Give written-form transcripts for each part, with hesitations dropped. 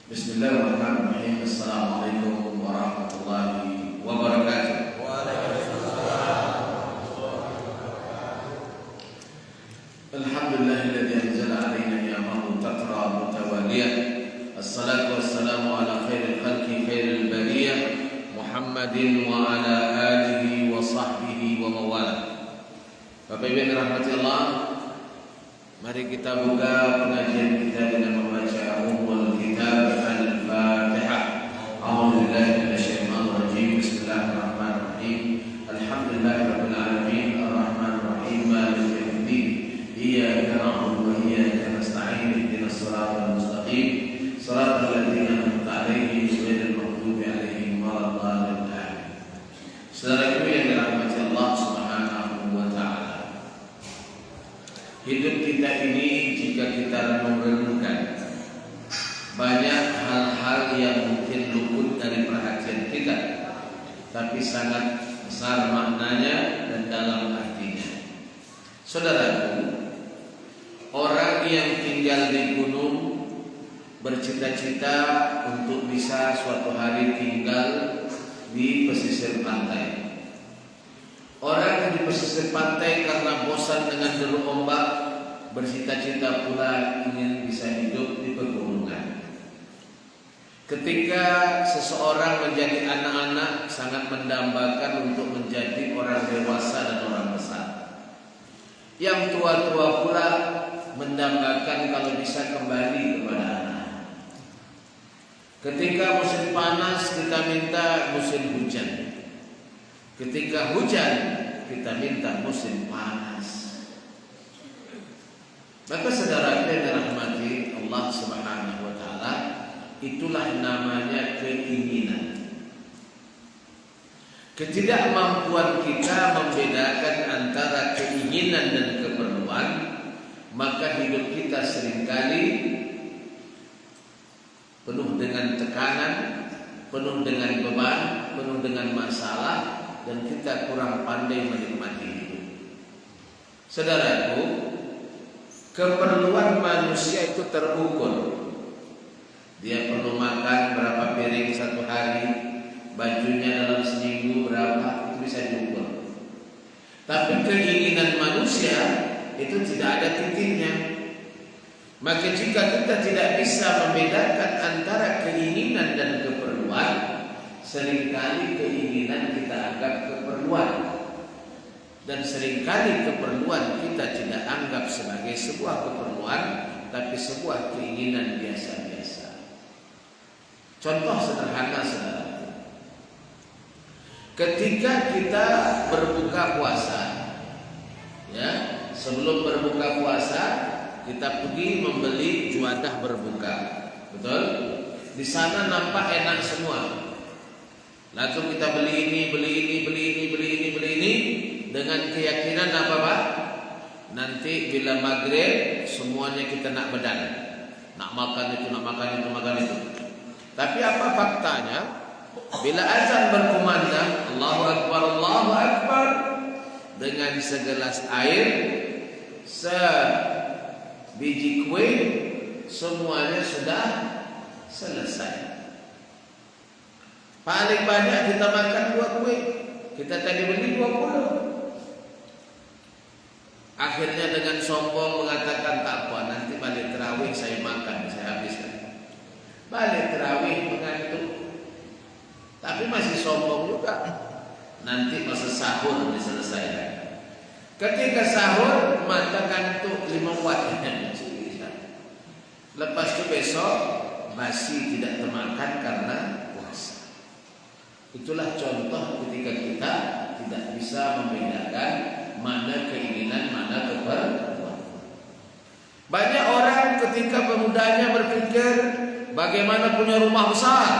Bismillahirrahmanirrahim. Assalamualaikum warahmatullahi wabarakatuh. Alhamdulillahilladzi anzala 'alaina ni'amahu tatra mutawaliyah. Assalatu wassalamu ala khairil khalqi khairil bariyah Muhammadin wa ala alihi wa sahbihi wa mawala. Bapak Ibu yang dirahmati Allah, mari kita buka pengajian kita dengan membaca Ummul Kitab Al-Fatihah. A'udzubillahi minasyaitonir rajim. Bismillahirrahmanirrahim. Alhamdulillahirabbil alamin arrahmanir rahim maliki yaumiddin. Iyyaka na'budu wa iyyaka nasta'in. Ihdinas siratal mustaqim. Shiratal ladzina an'amta 'alaihim ghairil maghdubi 'alaihim waladdallin. Saudaraku yang dirahmati Allah Subhanahu wa taala, hidup kita ini jika kita renung-renungkan, banyak hal-hal yang mungkin luput dari perhatian kita, tapi sangat besar maknanya dan dalam artinya. Saudaraku, orang yang tinggal di gunung bercita-cita untuk bisa suatu hari tinggal di pesisir pantai. Orang yang di pesisir pantai karena bosan dengan deru ombak, bercita-cita pula ingin bisa hidup di pegunungan. Ketika seseorang menjadi anak-anak, sangat mendambakan untuk menjadi orang dewasa dan orang besar. Yang tua-tua pula mendambakan kalau bisa kembali kepada anak. Ketika musim panas, kita minta musim hujan. Ketika hujan, kita minta musim panas. Maka saudara yang dirahmati Allah Subhanahu wa taala, itulah namanya keinginan. Ketidakmampuan kita membedakan antara keinginan dan keperluan, maka hidup kita seringkali penuh dengan tekanan, penuh dengan beban, penuh dengan masalah, dan kita kurang pandai menikmati hidup. Saudaraku, keperluan manusia itu terukur. Dia perlu makan berapa piring satu hari, bajunya dalam seminggu berapa, itu bisa diukur. Tapi keinginan manusia itu tidak ada titiknya. Maka jika kita tidak bisa membedakan antara keinginan dan keperluan, seringkali keinginan kita anggap keperluan, dan seringkali keperluan kita tidak anggap sebagai sebuah keperluan, tapi sebuah keinginan biasa-biasa. Contoh sederhana, saudara. Ketika kita berbuka puasa, ya, sebelum berbuka puasa kita pergi membeli juadah berbuka, betul? Di sana nampak enak semua. Lalu kita beli ini dengan keyakinan apa Pak? Nanti bila maghrib semuanya kita nak bedan, nak makan itu. Tapi apa faktanya? Bila azan berkumandang, Allahu Akbar, dengan segelas air, sebiji kue, semuanya sudah selesai. Paling banyak kita makan 2 kue. Kita tadi beli 20. Akhirnya dengan sombong mengatakan, tak apa, nanti balik terawih saya makan, saya habiskan. Balik terawih mengantuk, tapi masih sombong juga. Nanti masa sahur diselesaikan. Ketika sahur mata kantuk 5 watt. Lepas itu besok masih tidak termakan karena puasa. Itulah contoh ketika kita tidak bisa membedakan mana keinginan, mana keperluan. Banyak orang ketika pemudanya berpikir bagaimana punya rumah besar,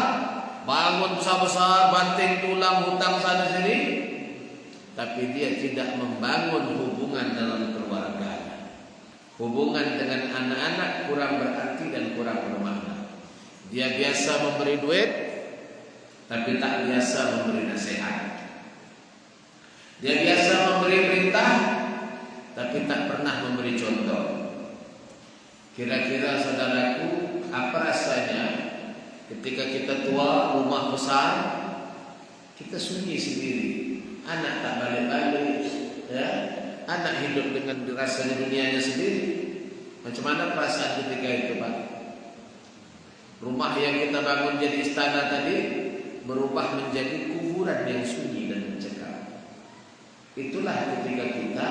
bangun besar-besar, banting tulang, hutang sana sini, tapi dia tidak membangun hubungan dalam keluarga. Hubungan dengan anak-anak kurang berarti dan kurang bermakna. Dia biasa memberi duit, tapi tak biasa memberi nasihat. Dia biasa memberi perintah, tapi tak pernah memberi contoh. Kira-kira saudaraku, apa rasanya Ketika kita tua, rumah besar, kita sunyi sendiri. Anak tak balik-balik, ya. Anak hidup dengan dirasa di dunianya sendiri. Macam mana perasaan ketika itu, Pak? Rumah yang kita bangun jadi istana tadi berubah menjadi kuburan yang sunyi dan mencekam. Itulah ketika kita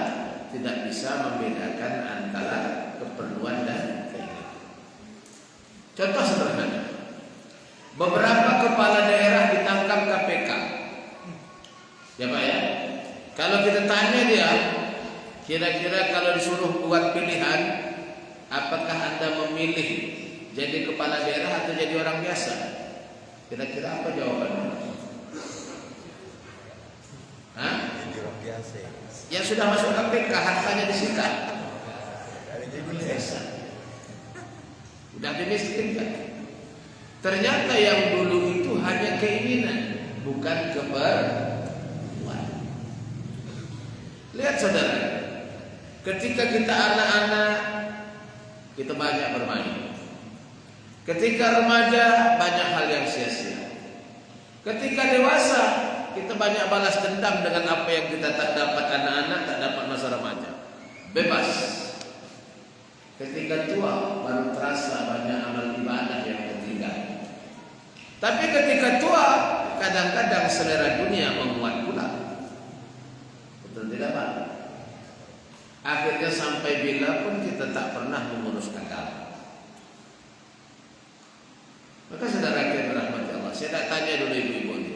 tidak bisa membedakan antara keperluan dan keinginan. Contoh sederhana. Beberapa kepala daerah ditangkap KPK. Ya Pak ya. Kalau kita tanya dia, kira-kira kalau disuruh buat pilihan, apakah Anda memilih jadi kepala daerah atau jadi orang biasa? Kira-kira apa jawabannya? Hah? Jadi orang biasa. Yang sudah masuk KPK hartanya disita. Biasa. Udah dimiskinkan. Ternyata yang dulu itu hanya keinginan, bukan keperluan. Lihat saudara, ketika kita anak-anak, kita banyak bermain. Ketika remaja, banyak hal yang sia-sia. Ketika dewasa, kita banyak balas dendam dengan apa yang kita tak dapat anak-anak, tak dapat masa remaja. Bebas. Ketika tua, baru terasa banyak amal ibadah yang tertinggal. Tapi ketika tua, kadang-kadang selera dunia menguat pula. Betul tidak Pak? Akhirnya sampai bila pun kita tak pernah mengurus agama. Maka saudara yang dirahmati Allah, saya tak tanya dulu ibu-ibu ini.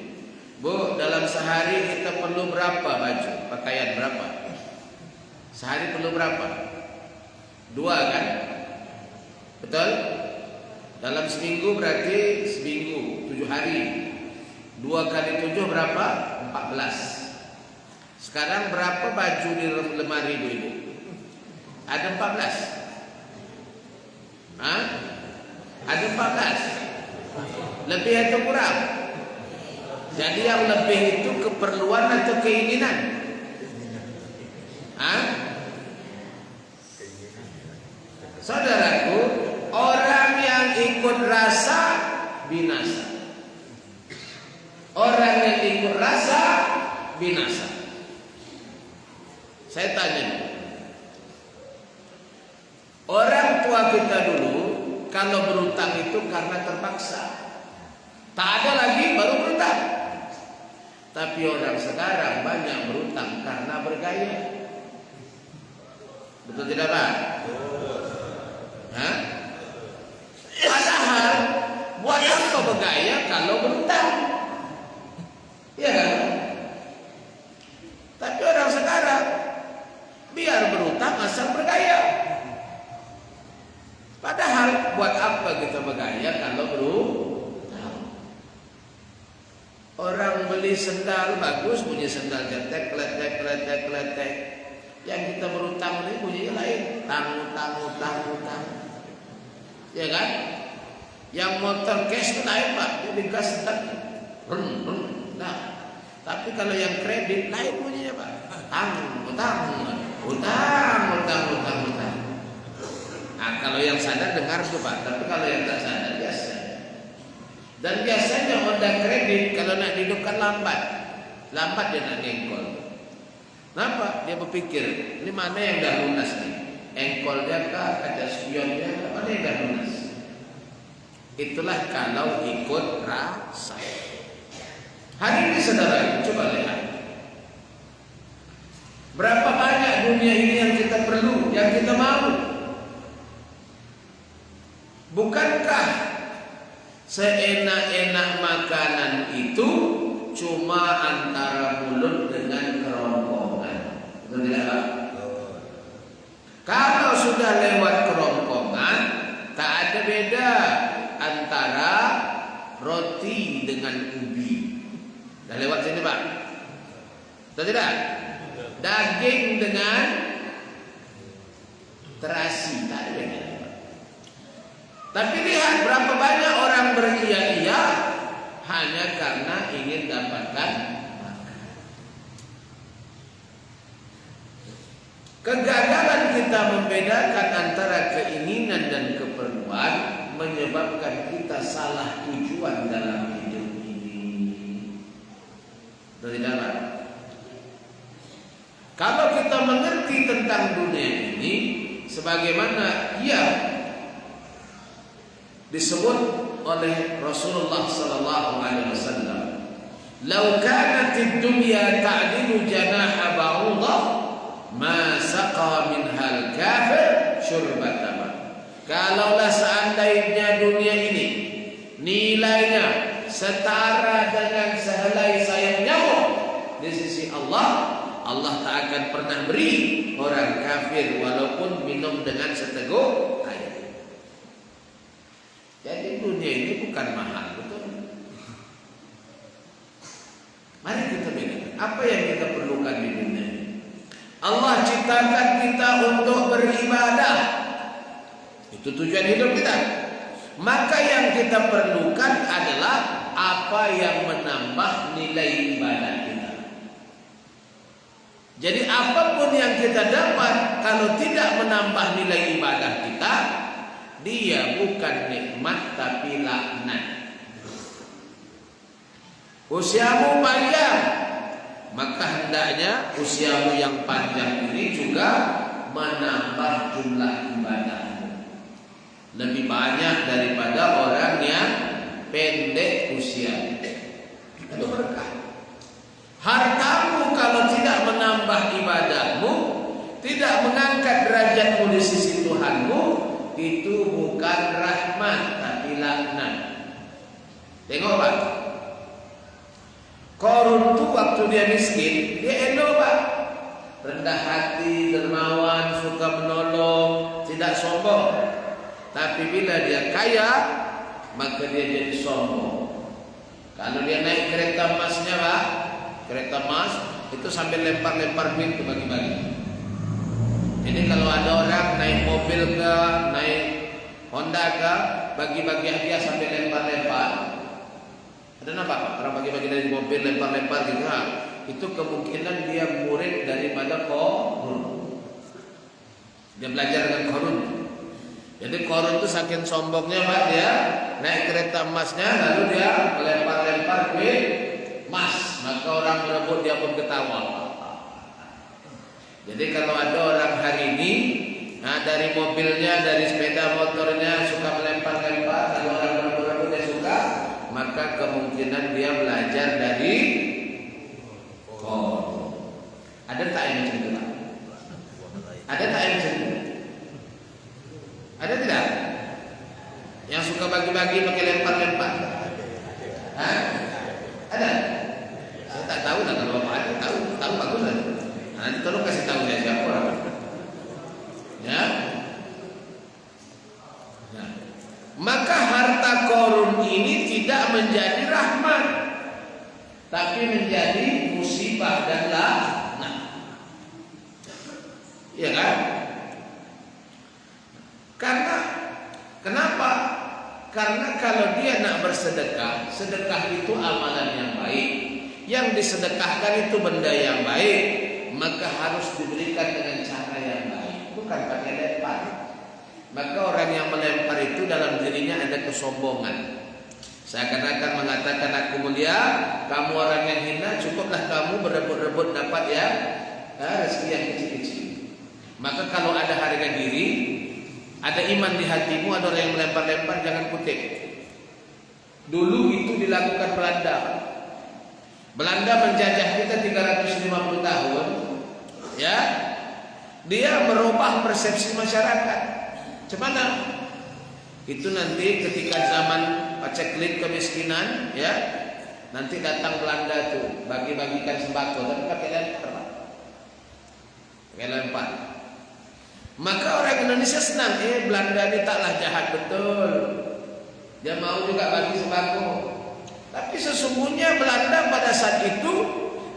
Bu, dalam sehari kita perlu berapa baju, pakaian berapa? Sehari perlu berapa? 2 kan? Betul? Dalam seminggu berarti seminggu 7 hari. 2 kali 7 berapa? 14. Sekarang berapa baju di lemari ibu-ibu? Ada 14. Hah? Ada 14. Lebih atau kurang? Jadi yang lebih itu keperluan atau keinginan? Hah? Saudaraku, orang yang ikut rasa binasa. Orang yang ikut rasa binasa. Saya tanya, orang tua kita dulu kalau berutang itu karena terpaksa. Tak ada lagi baru berutang. Tapi orang sekarang banyak berutang karena bergaya. Betul tidak Pak? Hah? Padahal buat apa bergaya kalau berutang? Iya kan? Tapi orang sekarang biar berutang asal bergaya. Padahal buat apa kita bergaya kalau berutang? Orang beli sendal bagus, punya sendal cetek, kletek. Yang kita berutang ini bunyinya lain, utang. Ya kan? Yang motor cash itu lain Pak, jadi gas tetap Nah, tapi kalau yang kredit lain bunyinya Pak, utang. Nah, kalau yang sadar dengar tuh Pak, tapi kalau yang tak sadar biasa. Dan biasanya Honda kredit kalau nak dihidupkan lambat dia nak ngengkol. Kenapa? Dia berpikir, ini mana yang dah lunas nih? Engkol dia kah, kaca spion dia kah, mana yang dah lunas? Itulah kalau ikut rasa. Hari ini saudara, coba lihat. Berapa banyak dunia ini yang kita perlu, yang kita mau? Bukankah seenak-enak makanan itu cuma antara mulut dengan kerongkongan? Betul tidak Pak? Kalau sudah lewat kerongkongan, tak ada beda antara roti dengan ubi. Dah lewat sini Pak? Betul tidak? Daging dengan terasi, tak ada beda. Tapi lihat berapa banyak orang beria-ia hanya karena ingin dapatkan makan. Kegagalan kita membedakan antara keinginan dan keperluan menyebabkan kita kita salah tujuan dalam hidup ini. Dari dalam. Kalau kita mengerti tentang dunia ini sebagaimana ia disebut oleh Rasulullah sallallahu alaihi wasallam, "Lau kanatid dunya ta'dilu janaha ba'udah, ma saqa minhal kafir syurbata ma." Kalaulah seandainya dunia ini nilainya setara dengan sehelai sayap nyamuk di sisi Allah, Allah tak akan pernah beri orang kafir walaupun minum dengan seteguk air. Jadi dunia ini bukan mahal, betul? Mari kita bedakan apa yang kita perlukan di dunia ini. Allah ciptakan kita untuk beribadah. Itu tujuan hidup kita. Maka yang kita perlukan adalah apa yang menambah nilai ibadah kita. Jadi apapun yang kita dapat kalau tidak menambah nilai ibadah kita, dia bukan nikmat tapi laknat. Usiamu panjang, maka hendaknya usiamu yang panjang ini juga menambah jumlah ibadahmu. Lebih banyak daripada orang yang pendek usianya. Itu berkah. Hartamu kalau tidak menambah ibadahmu, tidak mengangkat derajatmu di sisi Tuhanmu, itu bukan rahmat tapi laknat. Tengok Pak, Qarun itu waktu dia miskin, dia elok Pak, rendah hati, dermawan, suka menolong, tidak sombong. Tapi bila dia kaya, maka dia jadi sombong. Kalau dia naik kereta emasnya Pak, kereta emas itu sambil lempar-lempar duit ke bagi-bagi. Jadi kalau ada orang naik mobil ke, naik Honda ke, bagi-bagi hadiah sambil lempar-lempar. Ada nampak Pak? Orang bagi-bagi dari mobil lempar-lempar gitu. Itu kemungkinan dia murid daripada Qarun. Dia belajar dengan Qarun. Jadi Qarun itu saking sombongnya Pak, dia naik kereta emasnya lalu dia melempar-lempar duit emas, maka orang berebut dia pun ketawa. Jadi kalau ada orang hari ini dari mobilnya, dari sepeda motornya suka melempar-lempar, kalau orang berebut dia suka, maka kemungkinan dia belajar dari Qarun. Ada tak yang macam itu? Ada tak yang macam itu? Ada tidak? Yang suka bagi-bagi pakai lempar-lempar? Ada? Saya tak tahu lah, kalau Bapak ada tahu bagus lah. Nanti tolong kasih tahu saya siapa orang. Ya. Nah. Maka harta Qarun ini tidak menjadi rahmat, tapi menjadi musibah dan laknat. Iya kan? Karena kenapa? Karena kalau dia nak bersedekah, sedekah itu amalan yang baik. Yang disedekahkan itu benda yang baik, maka harus diberikan dengan cara yang baik, bukan pakai lempar. Maka orang yang melempar itu dalam dirinya ada kesombongan. Seakan-akan mengatakan aku mulia, kamu orang yang hina, cukuplah kamu berebut-rebut dapat ya rezeki yang kecil-kecil. Maka kalau ada harga diri, ada iman di hatimu, ada orang yang melempar-lempar, jangan kutip. Dulu itu dilakukan Belanda. Belanda menjajah kita 350 tahun, ya. Dia merubah persepsi masyarakat. Cemana? Itu nanti ketika zaman paceklik kemiskinan, ya, nanti datang Belanda tuh bagi-bagikan sembako, tapi pakai lempar, pakai lempar. Maka orang Indonesia senang, Belanda ini taklah jahat betul. Dia mau juga bagi sembako. Tapi sesungguhnya Belanda pada saat itu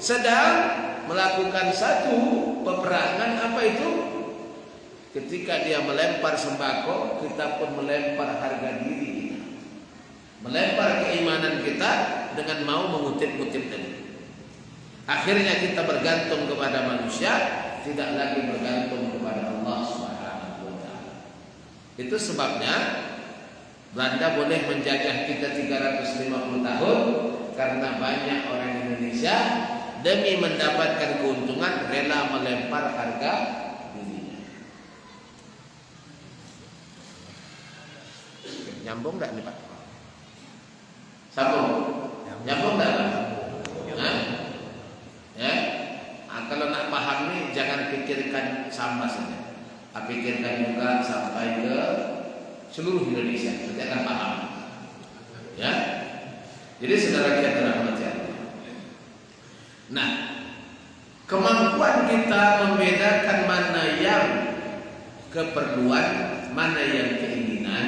sedang melakukan satu peperangan. Apa itu? Ketika dia melempar sembako, kita pun melempar harga diri kita, melempar keimanan kita dengan mau mengutip-utip tadi. Akhirnya kita bergantung kepada manusia, tidak lagi bergantung kepada Allah Subhanahu wa taala. Itu sebabnya Belanda boleh menjajah kita 350 tahun karena banyak orang Indonesia demi mendapatkan keuntungan rela melempar harga dirinya. Nyambung enggak nih Pak? Sambung. Nyambung enggak Pak? Hah? Ya? Kalau nak paham nih jangan pikirkan sama saja. Pikirkan juga sampai ke seluruh Indonesia, nanti akan paham. Ya. Jadi saudara kita dirahmati Allah. Nah, kemampuan kita membedakan mana yang keperluan, mana yang keinginan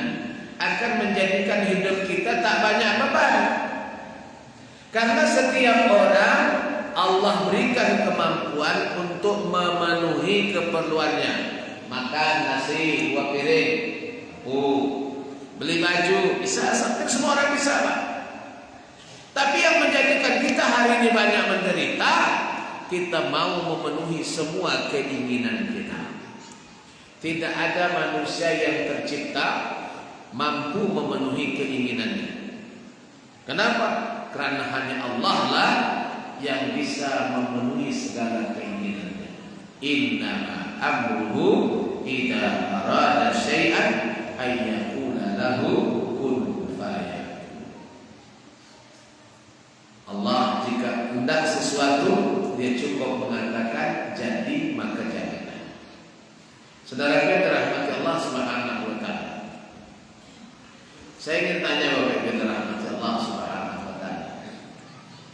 akan menjadikan hidup kita tak banyak beban. Karena setiap orang Allah berikan kemampuan untuk memenuhi keperluannya. Makan nasi 2 piring, beli baju, bisa, sampai semua orang bisa Pak. Tapi yang menjadikan kita hari ini banyak menderita, kita mau memenuhi semua keinginan kita. Tidak ada manusia yang tercipta mampu memenuhi keinginannya. Kenapa? Karena hanya Allah lah yang bisa memenuhi segala keinginannya. Innama amruhu idza arada syai'an ayyaqula lahu kun fayakun. Allah jika hendak sesuatu, dia cukup mengatakan jadi maka jadilah. Saudara kita dirahmati Allah Subhanahu wa taala. Saya ingin tanya Bapak Ibu dirahmati Allah Subhanahu wa taala.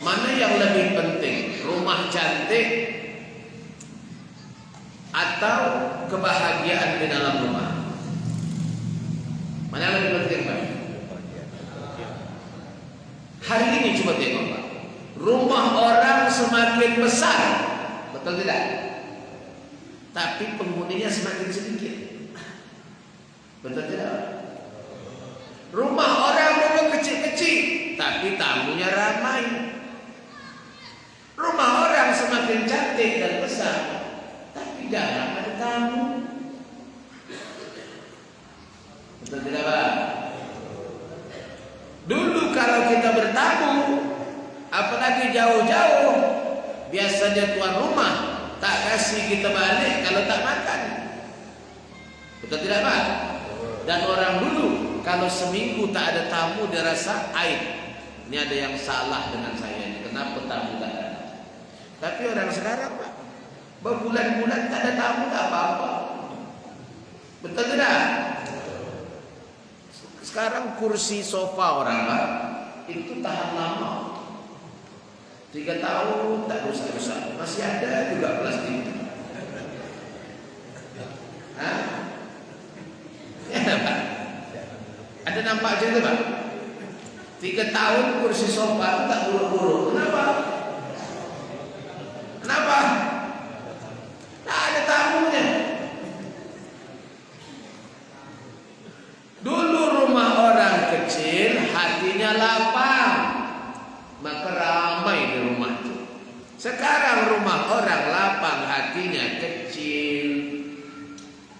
Mana yang lebih penting, rumah cantik atau kebahagiaan di dalam rumah? Mana yang lebih penting Pak? Hari ini coba tengok Pak, rumah orang semakin besar, betul tidak? Tapi penghuninya semakin sedikit, betul tidak? Rumah orang dulu kecil-kecil, tapi tamunya ramai. Rumah orang semakin cantik dan besar, tapi jarang ada tamu. Betul tidak Pak? Dulu kalau kita bertamu, apalagi jauh-jauh, biasanya tuan rumah tak kasih kita balik kalau tak makan. Betul tidak Pak? Dan orang dulu kalau seminggu tak ada tamu dia rasa aib. Ini ada yang salah dengan saya ini. Kenapa tamu tak ada? Tapi orang sekarang Pak, berbulan-bulan tak ada tamu tak apa-apa. Betul tidak? Sekarang kursi sofa orang Pak itu tahan lama. 3 tahun tak rusak-rusak, masih ada juga plastik. Hah? Ya Pak. Ada nampak macam itu Pak? 3 tahun kursi sofa tak buruk-buruk. Kenapa? Kenapa? Tak ada tamunya. Dulu rumah orang kecil hatinya lapang, maka ramai di rumah itu. Sekarang rumah orang lapang hatinya kecil,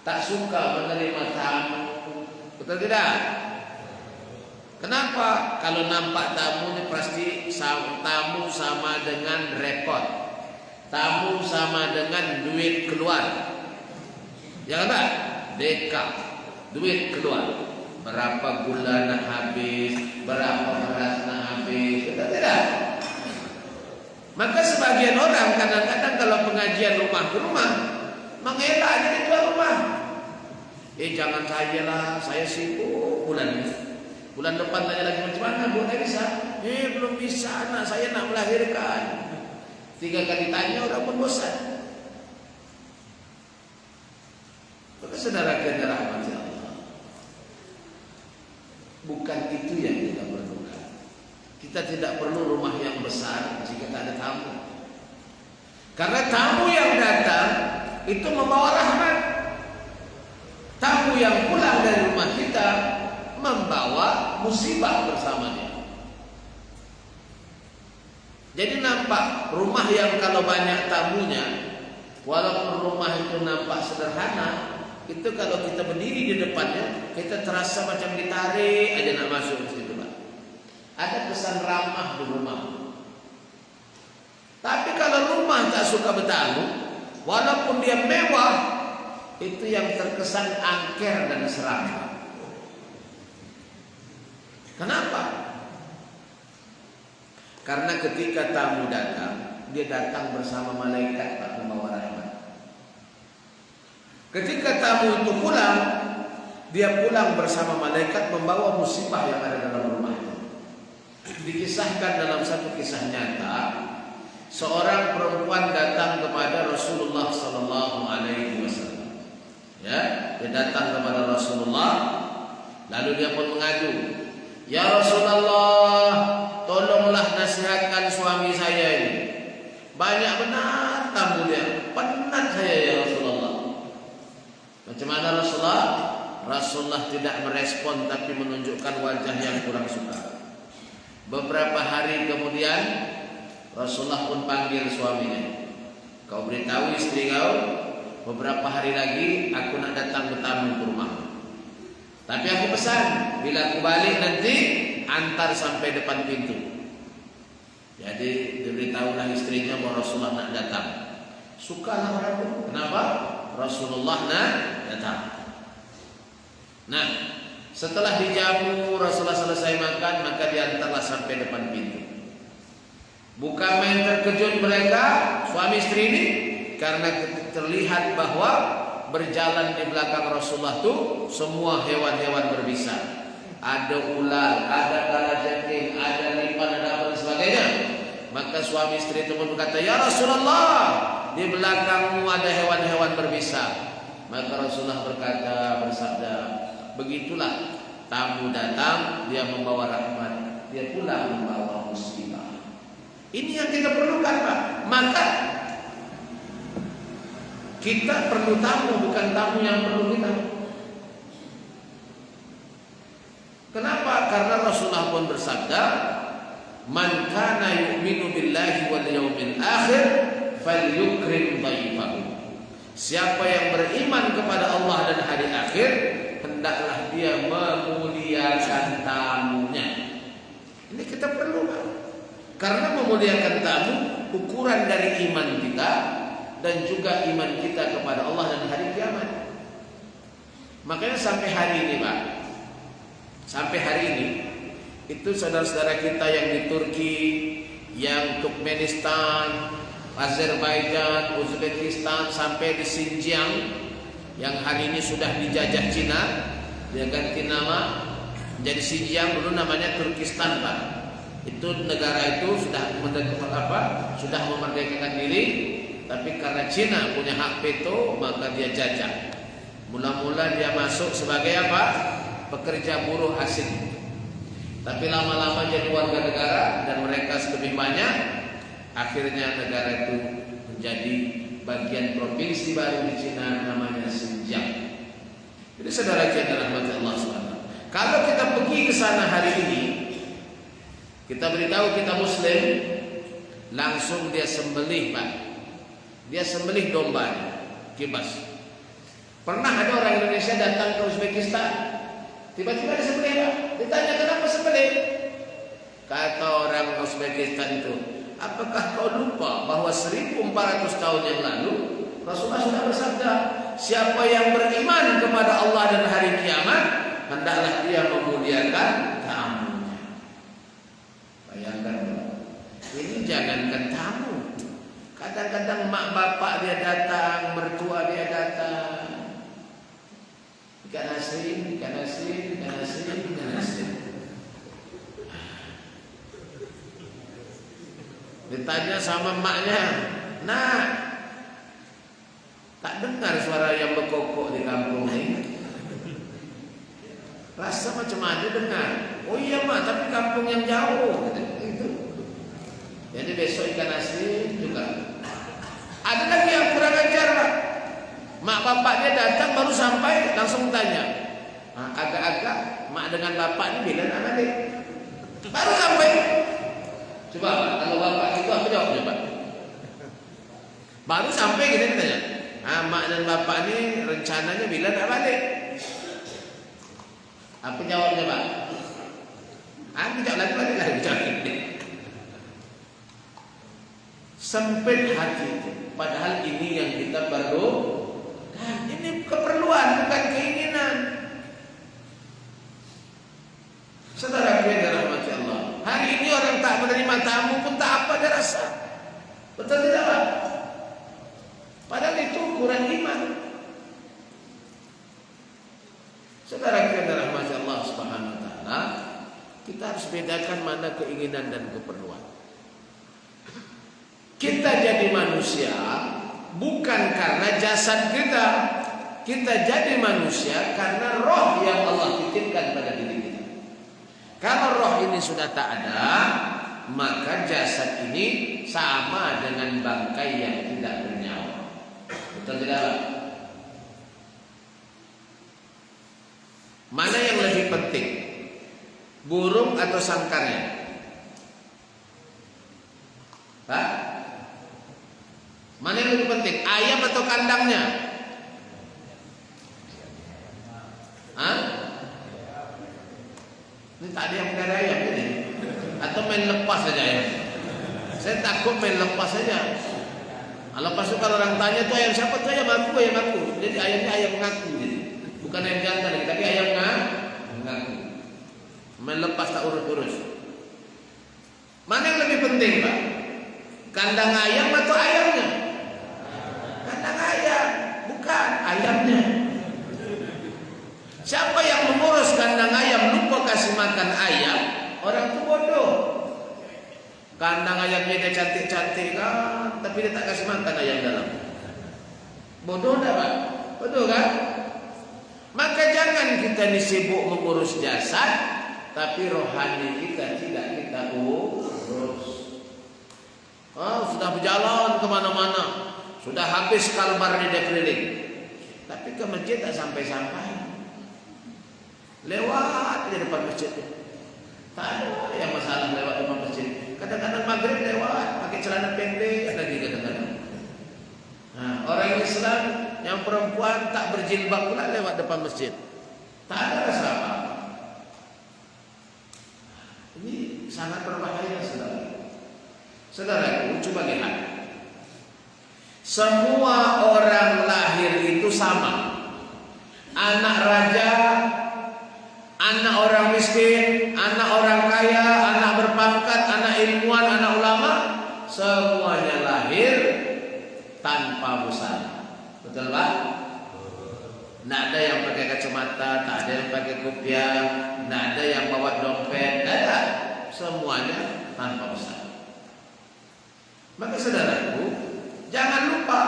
tak suka menerima tamu. Betul tidak? Kenapa? Kalau nampak tamu ini pasti tamu sama dengan repot, tamu sama dengan duit keluar. Jangan Pak, deka, duit keluar. Berapa gula nak habis, berapa beras nak habis, betul tidak? Maka sebagian orang kadang-kadang kalau pengajian rumah ke rumah mengelak jadi tuan rumah. Jangan saya lah, saya sibuk bulan ini. Bulan depan tanya lagi macam mana Bu, tak bisa. Belum bisa, anak saya nak melahirkan. 3 kali tanya orang pun bosan. Maka saudara kita rahmati Allah, bukan itu yang kita perlukan. Kita tidak perlu rumah yang besar jika tak ada tamu. Karena tamu yang datang itu membawa rahmat. Tamu yang pulang dari rumah kita membawa musibah bersamanya. Jadi nampak rumah yang kalau banyak tamunya, walaupun rumah itu nampak sederhana, Itu kalau kita berdiri di depannya, kita terasa macam ditarik aja nak masuk ke situ, Pak. Ada kesan ramah di rumah. Tapi kalau rumah tak suka bertamu, walaupun dia mewah, itu yang terkesan angker dan seram. Kenapa? Karena ketika tamu datang, dia datang bersama malaikat Pak pembawa rahmat. Ketika tamu itu pulang, dia pulang bersama malaikat membawa musibah yang ada dalam rumah itu. Dikisahkan dalam satu kisah nyata, seorang perempuan datang kepada Rasulullah sallallahu alaihi wasallam. Ya, dia datang kepada Rasulullah, lalu dia pun mengadu, "Ya Rasulullah, tolonglah nasihatkan suami saya ini. Banyak benar tamu dia, penat saya ya Rasulullah." Macam mana Rasulullah? Rasulullah tidak merespon tapi menunjukkan wajah yang kurang suka. Beberapa hari kemudian Rasulullah pun panggil suaminya. "Kau beritahu istri kau, beberapa hari lagi aku nak datang bertamu ke rumah. Tapi aku pesan, bila aku balik nanti antar sampai depan pintu." Jadi diberitahulah istrinya bahwa Rasulullah nak datang. Sukalah orang itu. Kenapa? Rasulullah nak datang. Nah, setelah dijamu Rasulullah selesai makan, maka diantarlah sampai depan pintu. Bukan main terkejut mereka suami istri ini, karena terlihat bahwa berjalan di belakang Rasulullah tu semua hewan-hewan berbisa. Ada ular, ada kalajengking, ada lipan, ada apa dan sebagainya. Maka suami istri itu pun berkata, "Ya Rasulullah, di belakangmu ada hewan-hewan berbisa." Maka Rasulullah bersabda, "Begitulah tamu datang, dia membawa rahmat, dia pulang membawa musibah." Ini yang kita perlukan, Pak. Maka kita perlu tamu, bukan tamu yang perlu kita. Kenapa? Karena Rasulullah pun bersabda, "Man kana yu'minu billahi wal yawmil akhir falyukrim dhaifahu." Siapa yang beriman kepada Allah dan hari akhir, hendaklah dia memuliakan tamunya. Ini kita perlu, Pak. Karena memuliakan tamu ukuran dari iman kita dan juga iman kita kepada Allah dan hari kiamat. Makanya sampai hari ini, Pak, sampai hari ini itu saudara-saudara kita yang di Turki, yang Turkmenistan, Azerbaijan, Uzbekistan, sampai di Xinjiang yang hari ini sudah dijajah Cina, dia ganti nama menjadi Xinjiang, dulu namanya Turkistan, Pak. Itu negara itu sudah memerdekakan diri, tapi karena Cina punya hak veto, maka dia jajah. Mula-mula dia masuk sebagai apa? Pekerja buruh asing. Tapi lama-lama jadi warga negara dan mereka lebih banyak. Akhirnya negara itu menjadi bagian provinsi baru di Cina, namanya Xinjiang. Jadi saudara kita rahmati Allah SWT, kalau kita pergi ke sana hari ini, kita beritahu kita Muslim, langsung dia sembelih, Pak. Dia sembelih domba, kibas. Pernah ada orang Indonesia datang ke Uzbekistan, tiba-tiba dia sembelih, Pak. Ditanya kenapa sembelih? Kata orang Uzbekistan itu, "Apakah kau lupa bahwa 1400 tahun yang lalu Rasulullah sudah bersabda, siapa yang beriman kepada Allah dan hari kiamat, hendaklah dia memuliakan tamunya." Bayangkan, ini jangankan tamu, kadang-kadang mak bapak dia datang, mertua dia datang. Ikan asin. Ditanya sama emaknya, "Nak, tak dengar suara yang berkokok di kampung ini? Rasa macam mana dengar?" "Oh iya, Mak, tapi kampung yang jauh." Jadi besok ikan asin juga. Ada lagi yang kurang ajar, Pak. Mak bapak dia datang baru sampai langsung tanya, agak-agak mak dengan bapak ini bila nak balik. Baru sampai. Coba Pak, kalau bapak itu apa jawabnya, Pak? Baru sampai kita tanya, Mak dan bapak ini rencananya bila nak balik? Apa jawabnya Pak? Jawab lagi balik lagi jawab. Sempit hati itu. Padahal ini yang kita perlu. Ini keperluan bukan keinginan. Saudara yang dirahmati Allah, hari ini orang tak menerima tamu pun tak apa dia rasa. Betul tidak Pak? Padahal itu kurang iman. Saudara yang dirahmati Allah Subhanahu wa taala, kita harus bedakan mana keinginan dan keperluan. Kita jadi manusia bukan karena jasad kita. Kita jadi manusia karena roh yang Allah titipkan pada diri kita. Kalau roh ini sudah tak ada, maka jasad ini sama dengan bangkai yang tidak bernyawa. Betul tidak Pak? Mana yang lebih penting? Burung atau sangkarnya? Pak? Mana yang lebih penting? Ayam atau kandangnya? Ini tak ada yang pelihara ayam ini? Atau main lepas saja ayam? Saya takut main lepas saja. Lepas itu kalau orang tanya tuh ayam siapa, tuh ayam aku. Jadi ayamnya ayam ngaku. Bukan ayam jantan lagi, tapi ayam ngaku. Main lepas tak urus-urus. Mana yang lebih penting Pak? Kandang ayam atau ayamnya? Kandang ayam, bukan ayamnya. Siapa yang mengurus kandang ayam lupa kasih makan ayam, orang itu bodoh. Kandang ayamnya dia cantik-cantik kan, tapi dia tak kasih makan ayam dalam. Bodoh tak Pak? Bodoh kan? Maka jangan kita ini sibuk mengurus jasad, tapi rohani kita tidak kita urus. Sudah berjalan kemana-mana, sudah habis kalbar di keliling, tapi ke masjid tak sampai-sampai. Lewat di depan masjid, tak ada yang masalah lewat depan masjid. Kadang-kadang maghrib lewat pakai celana pendek lagi kadang-kadang. Orang Islam yang perempuan tak berjilbab pula lewat depan masjid, tak ada rasa apa. Ini sangat berbahaya saudara. Saudaraku, coba lihat. Semua orang lahir itu sama. Anak raja, anak orang miskin, anak orang kaya, anak berpangkat, anak ilmuwan, anak ulama, semuanya lahir tanpa busana. Betul Pak? Tidak ada yang pakai kacamata, tak ada yang pakai kopiah, tidak ada yang bawa dompet, tidak ada. Semuanya tanpa busana. Maka saudaraku, jangan lupa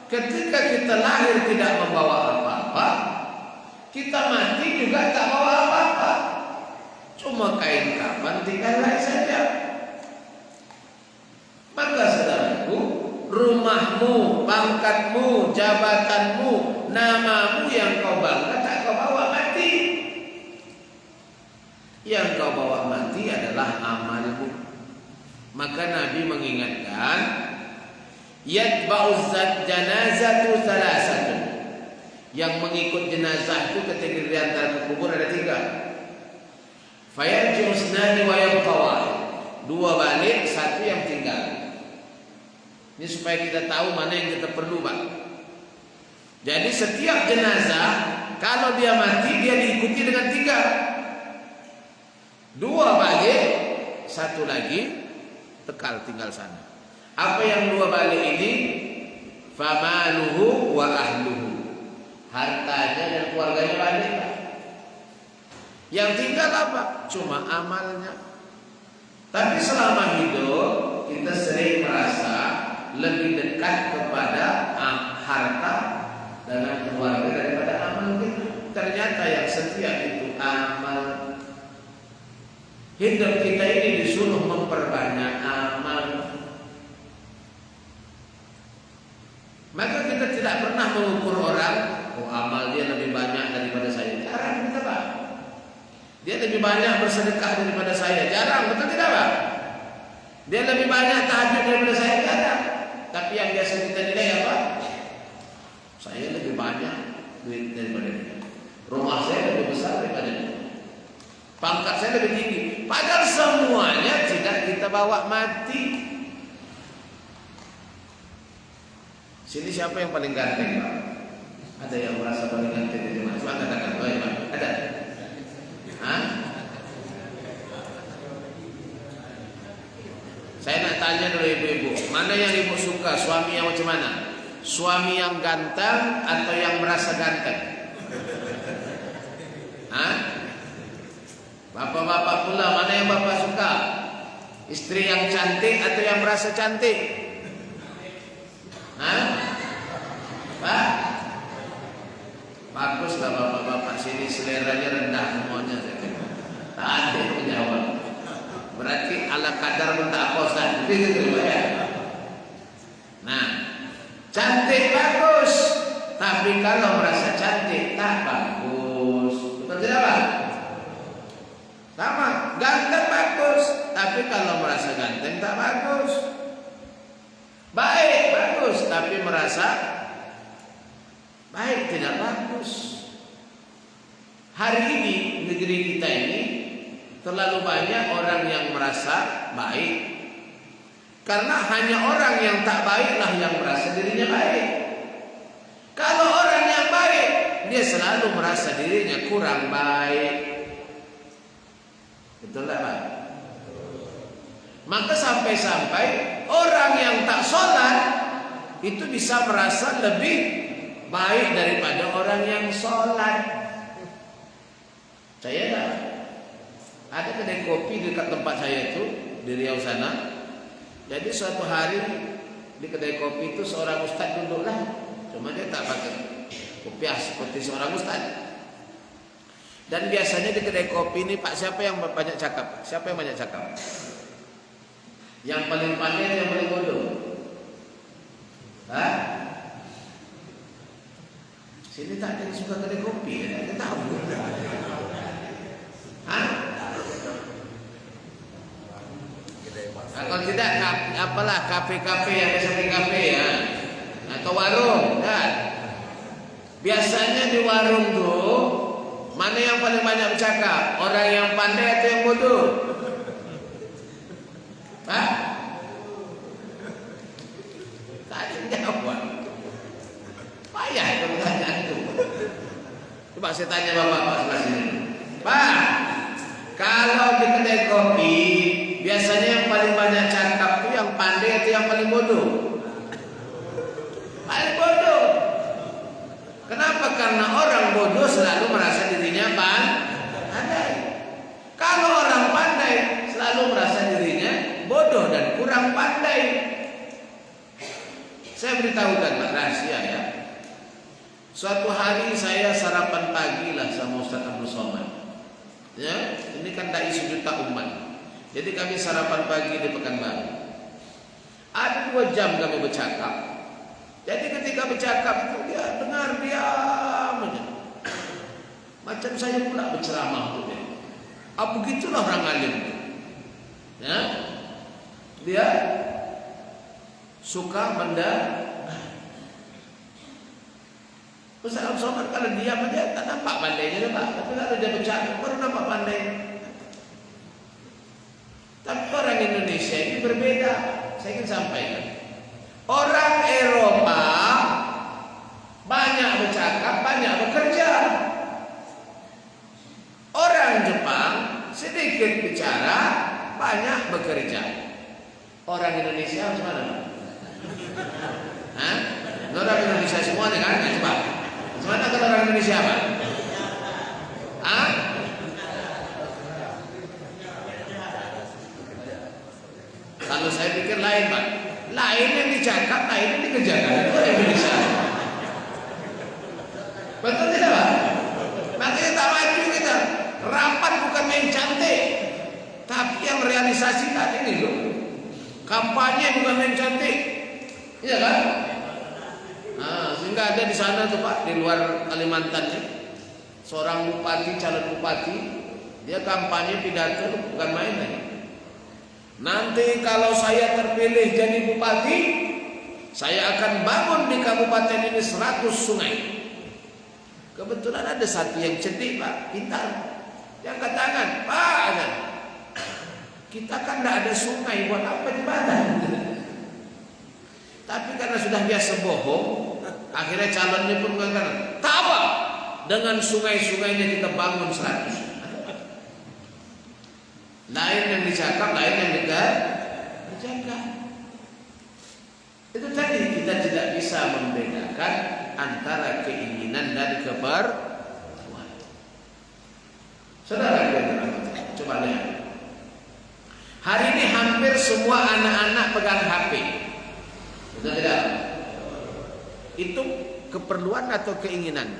ketika kita lahir tidak membawa apa-apa, kita mati juga tak bawa apa-apa. Cuma kain kafan tinggal lain saja. Maka saudaraku, rumahmu, pangkatmu, jabatanmu, namamu yang kau bangga tak kau bawa mati. Yang kau bawa mati adalah amalmu. Maka Nabi mengingatkan, yatba'uz janazatu salasatun. Yang mengikut jenazah itu ketika diantar ke kubur ada 3. Fayarji'u isnani wa yabqa wahid. 2 balik, 1 yang tinggal. Ini supaya kita tahu mana yang kita perlu Pak. Jadi setiap jenazah kalau dia mati dia diikuti dengan 3. 2 balik, 1 lagi tekal tinggal sana. Apa yang 2 balik ini? Famaluhu wa ahluhu. Hartanya dan keluarganya balik. Yang tinggal apa? Cuma amalnya. Tapi selama hidup kita sering merasa lebih dekat kepada harta dengan keluarga daripada amal kita. Ternyata yang setia itu amal. Hidup kita ini disuruh memperbanyak amal. Maka kita tidak pernah mengukur orang, oh amal dia lebih banyak daripada saya. Jarang kita Pak. Dia lebih banyak bersedekah daripada saya. Jarang, betul tidak Pak? Dia lebih banyak tahajud daripada saya. Jarang. Tapi yang biasa kita nilai apa? Saya lebih banyak duit daripada dia. Rumah saya lebih besar daripada dia. Pangkat saya lebih tinggi. Padahal semuanya tidak kita bawa mati. Sini siapa yang paling ganteng, Pak? Ada yang merasa paling ganteng di mana? Coba katakan, oh ya, Pak. Ada? Hah? Saya nak tanya dulu ibu-ibu, mana yang ibu suka? Suami yang macam mana? Suami yang ganteng atau yang merasa ganteng? Hah? Bapak-bapak pula, mana yang bapak suka? Istri yang cantik atau yang merasa cantik? Hah? Pak? Baguslah bapak-bapak sini seleranya rendah semuanya. Tak ada yang menjawab. Berarti ala kadar minta apa Ustaz? Begitu ya. Nah, cantik bagus, tapi kalau merasa cantik tak bagus. Betul tidak, Pak? Sama, ganteng bagus, tapi kalau merasa ganteng tak bagus. Baik bagus, tapi merasa baik tidak bagus. Hari ini negeri kita ini terlalu banyak orang yang merasa baik, karena hanya orang yang tak baiklah yang merasa dirinya baik. Kalau orang yang baik, dia selalu merasa dirinya kurang baik. Betul tak, Pak? Maka sampai-sampai orang yang tak sholat itu bisa merasa lebih baik daripada orang yang sholat. Saya tak ada kedai kopi dekat tempat saya itu di Riau sana. Jadi suatu hari di kedai kopi itu seorang ustaz duduklah, cuma dia tak pakai kopiah seperti seorang ustaz. Dan biasanya di kedai kopi ini, Pak, siapa yang banyak cakap? Siapa yang banyak cakap? Yang paling pandai atau yang paling bodoh? Hah? Sini tak ada yang suka kedai kopi, ya? Kita tahu. Hah? Nah, kalau tidak, apalah kafe-kafe yang biasa di kafe ya, atau warung, kan? Biasanya di warung tuh mana yang paling banyak bercakap? Orang yang pandai atau yang bodoh? Hah? Tak ada yang jawab. Payah itu pertanyaan itu. Coba saya tanya bapak-bapak sebelah sini. Pak, kalau di kedai kopi biasanya yang paling banyak cakap itu yang pandai atau yang paling bodoh? Paling bodoh. Kenapa? Karena orang bodoh selalu merasa dirinya pandai. Kalau orang pandai selalu merasa dirinya bodoh dan kurang pandai. Saya beritahukan, Pak, rahasia ya. Suatu hari saya sarapan pagi lah sama Ustaz Abdul Somad. Ya, ini kan dai sejuta umat. Jadi kami sarapan pagi di Pekanbaru. Ada 2 jam kami bercakap. Jadi ketika bercakap itu dia dengar diam aja. Macam saya pula berceramah untuk dia. Begitulah orang alim itu. Ya, dia suka benda. Ustaz Abdul Somad kalau diam aja tak nampak pandainya, Pak. Tapi kalau dia bercakap baru nampak pandai. Tapi orang Indonesia ini berbeda. Saya ingin sampaikan. Orang Eropa banyak bercakap, banyak bekerja. Orang Jepang sedikit bicara, banyak bekerja. Orang Indonesia macam mana? Hah? Orang Indonesia semuanya kan? Coba. Macam mana kalau orang Indonesia apa? Hah? Kalau saya pikir lain, Pak. Lain yang dicakap, lain yang dikerjakan. Itu orang Indonesia. Betul tidak, Pak? Makanya tak maju kita. Rapat bukan main cantik, tapi yang realisasikan ini loh. Kampanye bukan main cantik, iya kan? Nah, sehingga ada di sana tuh, Pak, di luar Kalimantan ya, seorang bupati, calon bupati, dia kampanye pidato bukan main lagi. Nanti kalau saya terpilih jadi bupati, saya akan bangun di kabupaten ini 100 sungai. Kebetulan ada satu yang cerdik Pak, pintar. Dia angkat tangan, Pak, kita kan tidak ada sungai, buat apa jembatan? Tapi karena sudah biasa bohong, akhirnya calonnya pun mengatakan, tak apa, dengan sungai-sungainya kita bangun 100. Lain yang dicakap, lain yang dijaga. Itu tadi kita tidak bisa membedakan antara keinginan dan keperluan. Saudara kita coba lihat. Hari ini hampir semua anak-anak pegang HP. Betul tidak? Itu keperluan atau keinginan?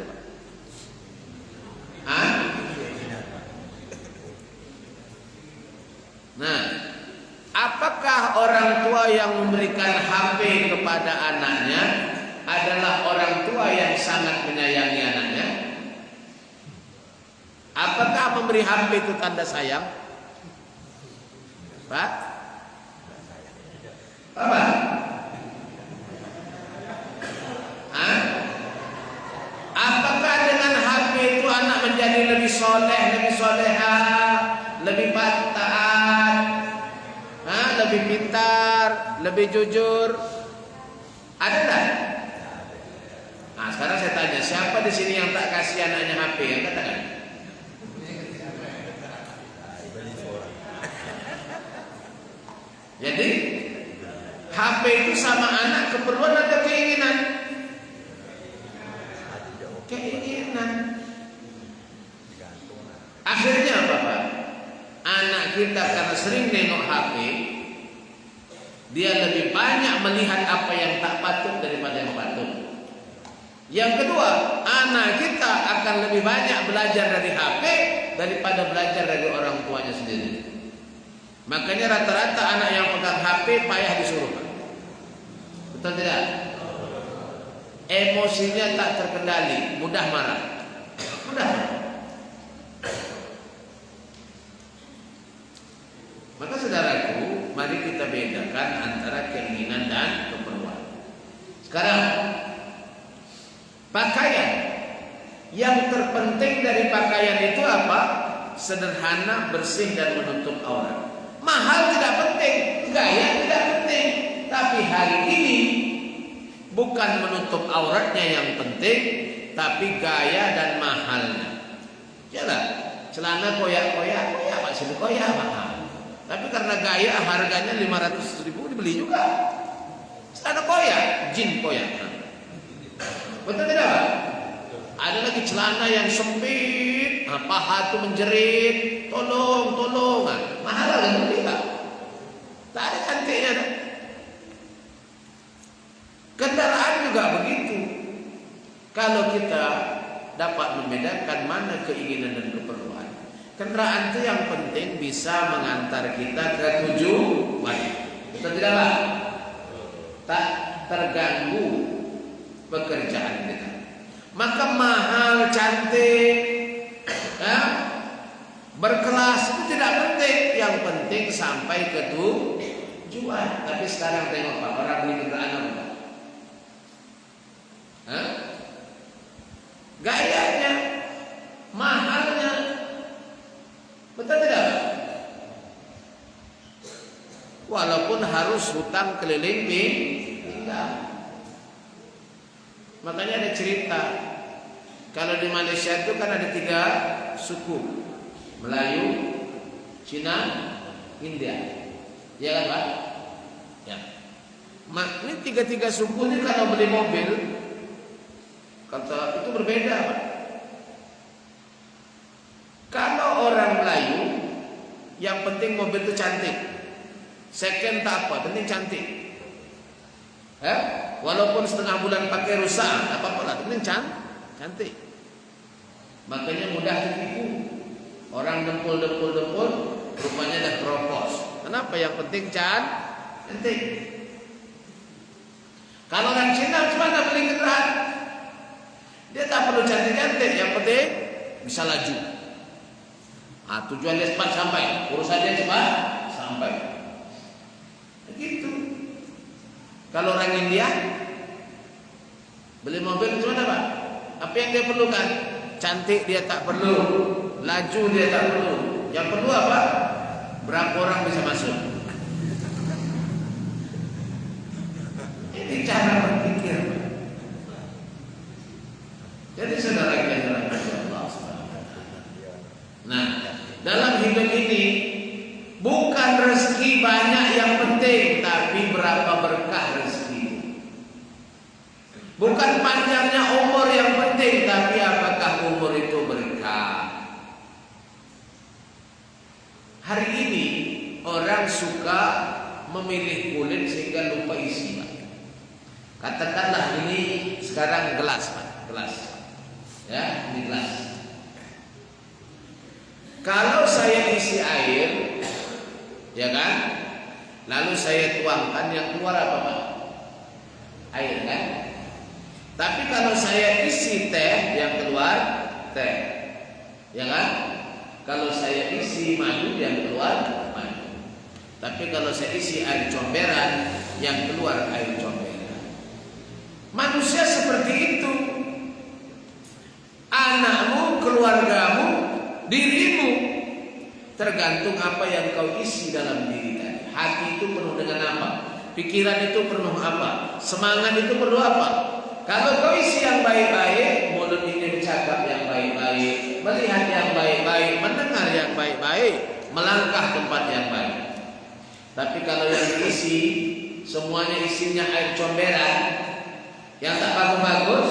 Nah, apakah orang tua yang memberikan HP kepada anaknya adalah orang tua yang sangat menyayangi anaknya? Apakah memberi HP itu tanda sayang? Pak? Apa? Apakah dengan HP itu anak menjadi lebih soleh, lebih soleha, lebih taat, lebih pintar, lebih jujur? Ada tak? Nah, sekarang saya tanya, siapa di sini yang tak kasih anaknya HP? Yang katakan? Jadi HP itu sama anak keperluan atau keinginan? Keinginan. Akhirnya apa Pak? Anak kita karena sering nengok HP, dia lebih banyak melihat apa yang tak patut daripada yang patut. Yang kedua, anak kita akan lebih banyak belajar dari HP daripada belajar dari orang tuanya sendiri. Makanya rata-rata anak yang pegang HP payah disuruh. Betul tidak? Emosinya tak terkendali, mudah marah. Mudah. Maka saudaraku, mari kita bedakan antara keinginan dan keperluan. Sekarang, pakaian. Yang terpenting dari pakaian itu apa? Sederhana, bersih dan menutup aurat. Mahal tidak penting, gaya tidak penting. Tapi hari ini bukan menutup auratnya yang penting, tapi gaya dan mahalnya. Yalah, celana koyak-koyak, Pak, sini koyak mahal. Tapi karena gaya harganya 500.000 dibeli juga. Celana koyak, jin koyak. Betul tidak Pak? Ada lagi celana yang sempit, paha itu menjerit, tolong, mahal kan tidak? Tak ada cantiknya. Kendaraan juga begitu. Kalau kita dapat membedakan mana keinginan dan keperluan, kendaraan itu yang penting bisa mengantar kita ke tujuan. Betul tidak Pak? Tak terganggu pekerjaan kita. Maka mahal, cantik, berkelas itu tidak penting. Yang penting sampai ke tujuan. Tapi sekarang tengok Pak, orang beli kendaraan apa? Gayanya, mahalnya, betul tidak? Walaupun harus hutang keliling pinggang. Makanya ada cerita, kalau di Malaysia itu kan ada 3 suku, Melayu, Cina, India. Ya kan Pak? Ya. Ini 3 suku ini kalau beli mobil, kata itu berbeda Pak. Kalau orang Melayu, yang penting mobil itu cantik. Second tak apa, penting cantik. Walaupun setengah bulan pakai rusak, tak apa-apa lah, penting cantik. Makanya mudah tertipu. Orang dempul, rupanya dah keropos. Kenapa? Yang penting cantik. Kalau orang Cina cuma nak beli kendaraan, dia tak perlu cantik-cantik, yang penting bisa laju. Tujuan dia cepat sampai, urusan dia cepat sampai. Begitu. Kalau orang India beli mobil cuma apa? Apa yang dia perlukan? Cantik dia tak perlu, laju dia tak perlu. Yang perlu apa? Berapa orang bisa masuk? Ini cara berpikir. Jadi saudara yang dirahmati Allah SWT. Nah, dalam hidup ini bukan rezeki banyak yang penting, tapi berapa berkah rezeki. Bukan panjangnya umur yang penting, tapi apakah umur itu berkah. Hari ini orang suka memilih kulit sehingga lupa isi, Pak. Katakanlah ini sekarang gelas, Pak, gelas. Ya, ini gelas. Kalau saya isi air, ya kan? Lalu saya tuangkan, yang keluar apa, Pak? Air, kan? Tapi kalau saya isi teh, yang keluar teh, ya kan? Kalau saya isi madu, yang keluar madu. Tapi kalau saya isi air comberan, yang keluar air comberan. Manusia seperti itu. Anakmu, keluargamu, dirimu, tergantung apa yang kau isi dalam diri tadi. Hati itu penuh dengan apa? Pikiran itu penuh apa? Semangat itu penuh apa? Kalau kau isi yang baik-baik, mulut ini bercakap yang baik-baik, melihat yang baik-baik, mendengar yang baik-baik, melangkah tempat yang baik. Tapi kalau yang diisi semuanya isinya air comberan, yang tak bagus-bagus,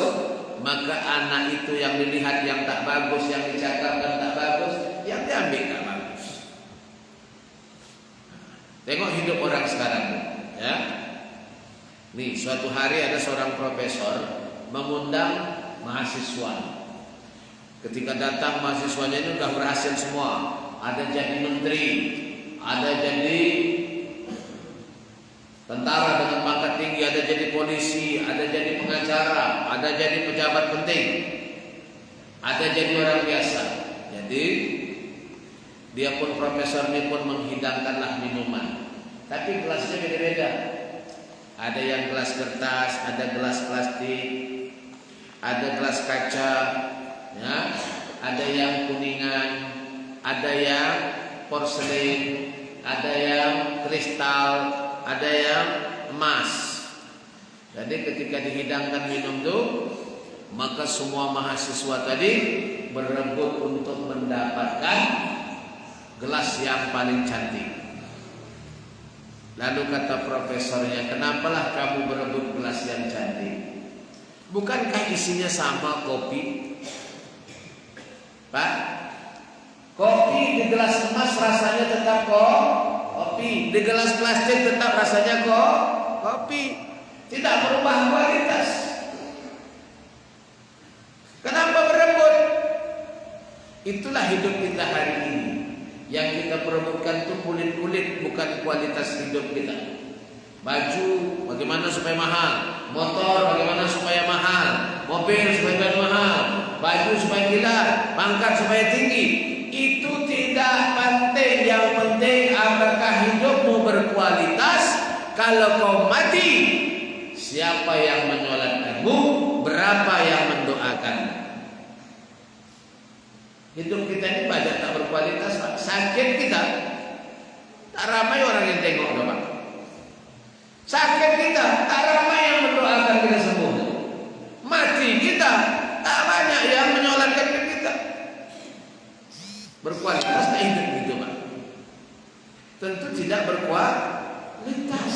maka anak itu yang dilihat yang tak bagus, yang dicakapkan tak bagus, yang diambil tak bagus. Tengok hidup orang sekarang, ya. Nih, suatu hari ada seorang profesor mengundang mahasiswa. Ketika datang mahasiswanya ini sudah berhasil semua. Ada jadi menteri, ada jadi tentara dengan pangkat tinggi, ada jadi polisi, ada jadi pengacara, ada jadi pejabat penting, ada jadi orang biasa. Jadi dia pun profesor ini pun menghidangkanlah minuman. Tapi gelasnya beda-beda. Ada yang gelas kertas, ada gelas plastik, ada gelas kaca, ya, ada yang kuningan, ada yang porselen, ada yang kristal, ada yang emas. Jadi ketika dihidangkan minum itu, maka semua mahasiswa tadi berebut untuk mendapatkan gelas yang paling cantik. Lalu kata profesornya, kenapalah kamu berebut gelas yang cantik? Bukankah isinya sama kopi? Pak, kopi di gelas emas rasanya tetap kopi, di gelas plastik tetap rasanya kopi, tidak berubah kualitas. Kenapa berebut? Itulah hidup kita hari ini. Yang kita perebutkan itu kulit-kulit, bukan kualitas hidup kita. Baju bagaimana supaya mahal, motor bagaimana supaya mahal, mobil supaya mahal, baju supaya kilat, pangkat supaya tinggi. Itu tidak penting. Yang penting apakah hidupmu berkualitas. Kalau kau mati, siapa yang menyolatkanmu, berapa yang mendoakan. Hidup kita ini banyak tak berkualitas, Pak. Sakit kita tak ramai orang yang tengok, Pak. Sakit kita tak ramai yang mendoakan kita sembuh. Mati kita tak banyak yang menyolatkan kita. Berkualitas tak hidup gitu, Pak. Tentu tidak berkualitas.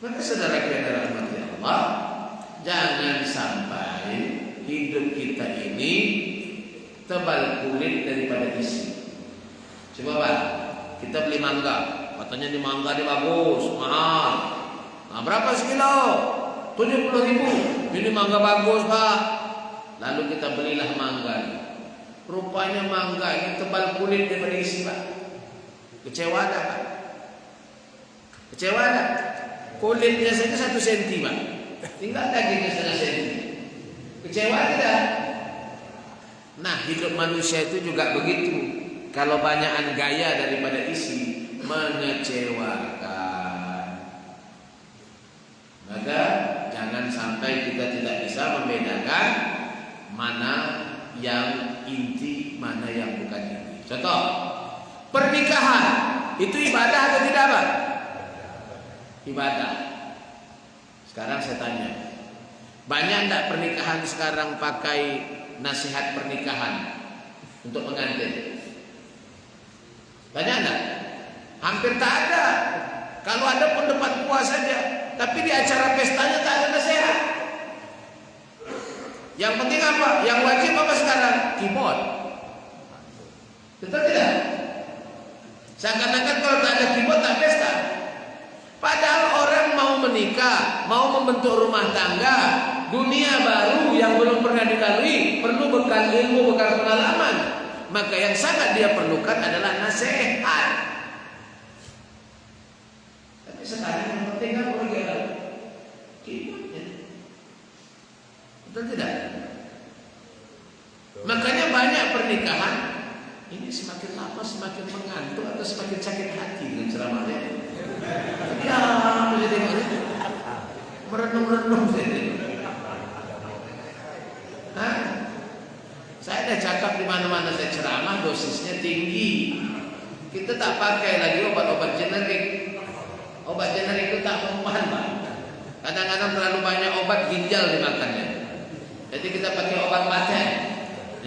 Maka saudara yang dirahmati Allah, jangan sampai hidup kita ini tebal kulit daripada isi. Coba Pak, kita beli mangga, katanya di mangga ini bagus, mahal. Nah, berapa sekilo? 70.000. Ini mangga bagus, Pak. Lalu kita belilah mangga. Rupanya mangga ini tebal kulit daripada isi, Pak. Kecewa tak, Pak? Kecewa tak? Kulitnya saja 1 senti, Pak. Tinggal dagingnya 1/2 senti. Kecewa tidak? Nah, hidup manusia itu juga begitu. Kalau banyakan gaya daripada isi, mengecewakan. Maka jangan sampai kita tidak bisa membedakan mana yang inti, mana yang bukan inti. Contoh, pernikahan itu ibadah atau tidak, Pak? Ibadah. Sekarang saya tanya, banyak enggak pernikahan sekarang pakai nasihat pernikahan untuk pengantin? Banyak enggak? Hampir tak ada. Kalau ada pun depan puas saja. Tapi di acara pestanya tak ada nasihat. Yang penting apa? Yang wajib apa sekarang? Keyboard. Betul tidak? Seakan-akan kalau tak ada keyboard tak pesta. Padahal orang mau menikah, mau membentuk rumah tangga, dunia baru yang belum pernah dilalui, perlu bekal ilmu, bekal pengalaman. Maka yang sangat dia perlukan adalah nasihat. Tapi sekarang yang penting apa lagi ada? Keyboardnya. Betul tidak? Makanya banyak pernikahan ini semakin lama semakin mengantuk atau semakin sakit hati dengan ceramahnya. Ya, menjadi merenung-renung. Saya dah cakap di mana-mana saya ceramah dosisnya tinggi. Kita tak pakai lagi obat-obat generik. Obat generik itu tak mempan, Pak. Kadang-kadang terlalu banyak obat ginjal dimakannya. Jadi kita pakai obat paten.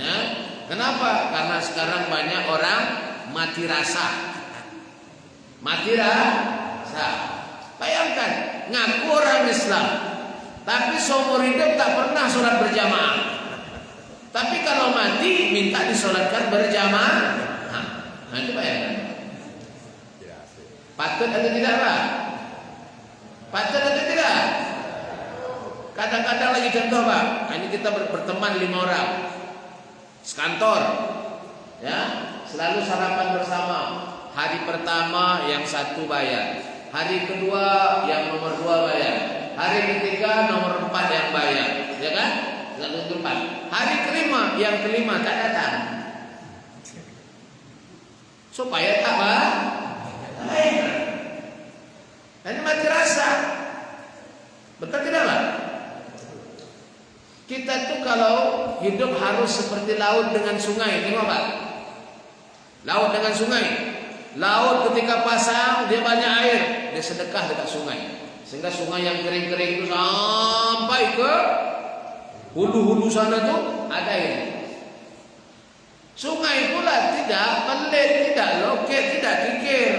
Ya. Kenapa? Karena sekarang banyak orang mati rasa. Mati rasa. Bayangkan, ngaku orang Islam, tapi seumur hidup tak pernah sholat berjamaah. Tapi kalau mati minta disolatkan berjamaah. Nah itu bayangkan. Patut atau tidak, Pak? Patut atau tidak? Kadang-kadang lagi contoh, Pak. Ini kita berteman 5 orang sekantor, ya, selalu sarapan bersama. Hari pertama yang satu bayar, hari kedua yang nomor 2 bayar, hari ketiga nomor 4 yang bayar, ya kan? Satu tempat. Hari kelima yang kelima tak datang. Supaya tak baik. Dan mati rasa. Betul tidak, Pak? Kita tuh kalau hidup harus seperti laut dengan sungai, tengok, Pak. Laut dengan sungai. Laut ketika pasang dia banyak air, dia sedekah dekat sungai. Sehingga sungai yang kering-kering itu sampai ke hulu-hulu sana tuh ada air. Sungai pula tidak melit, tidak loket, tidak kikir.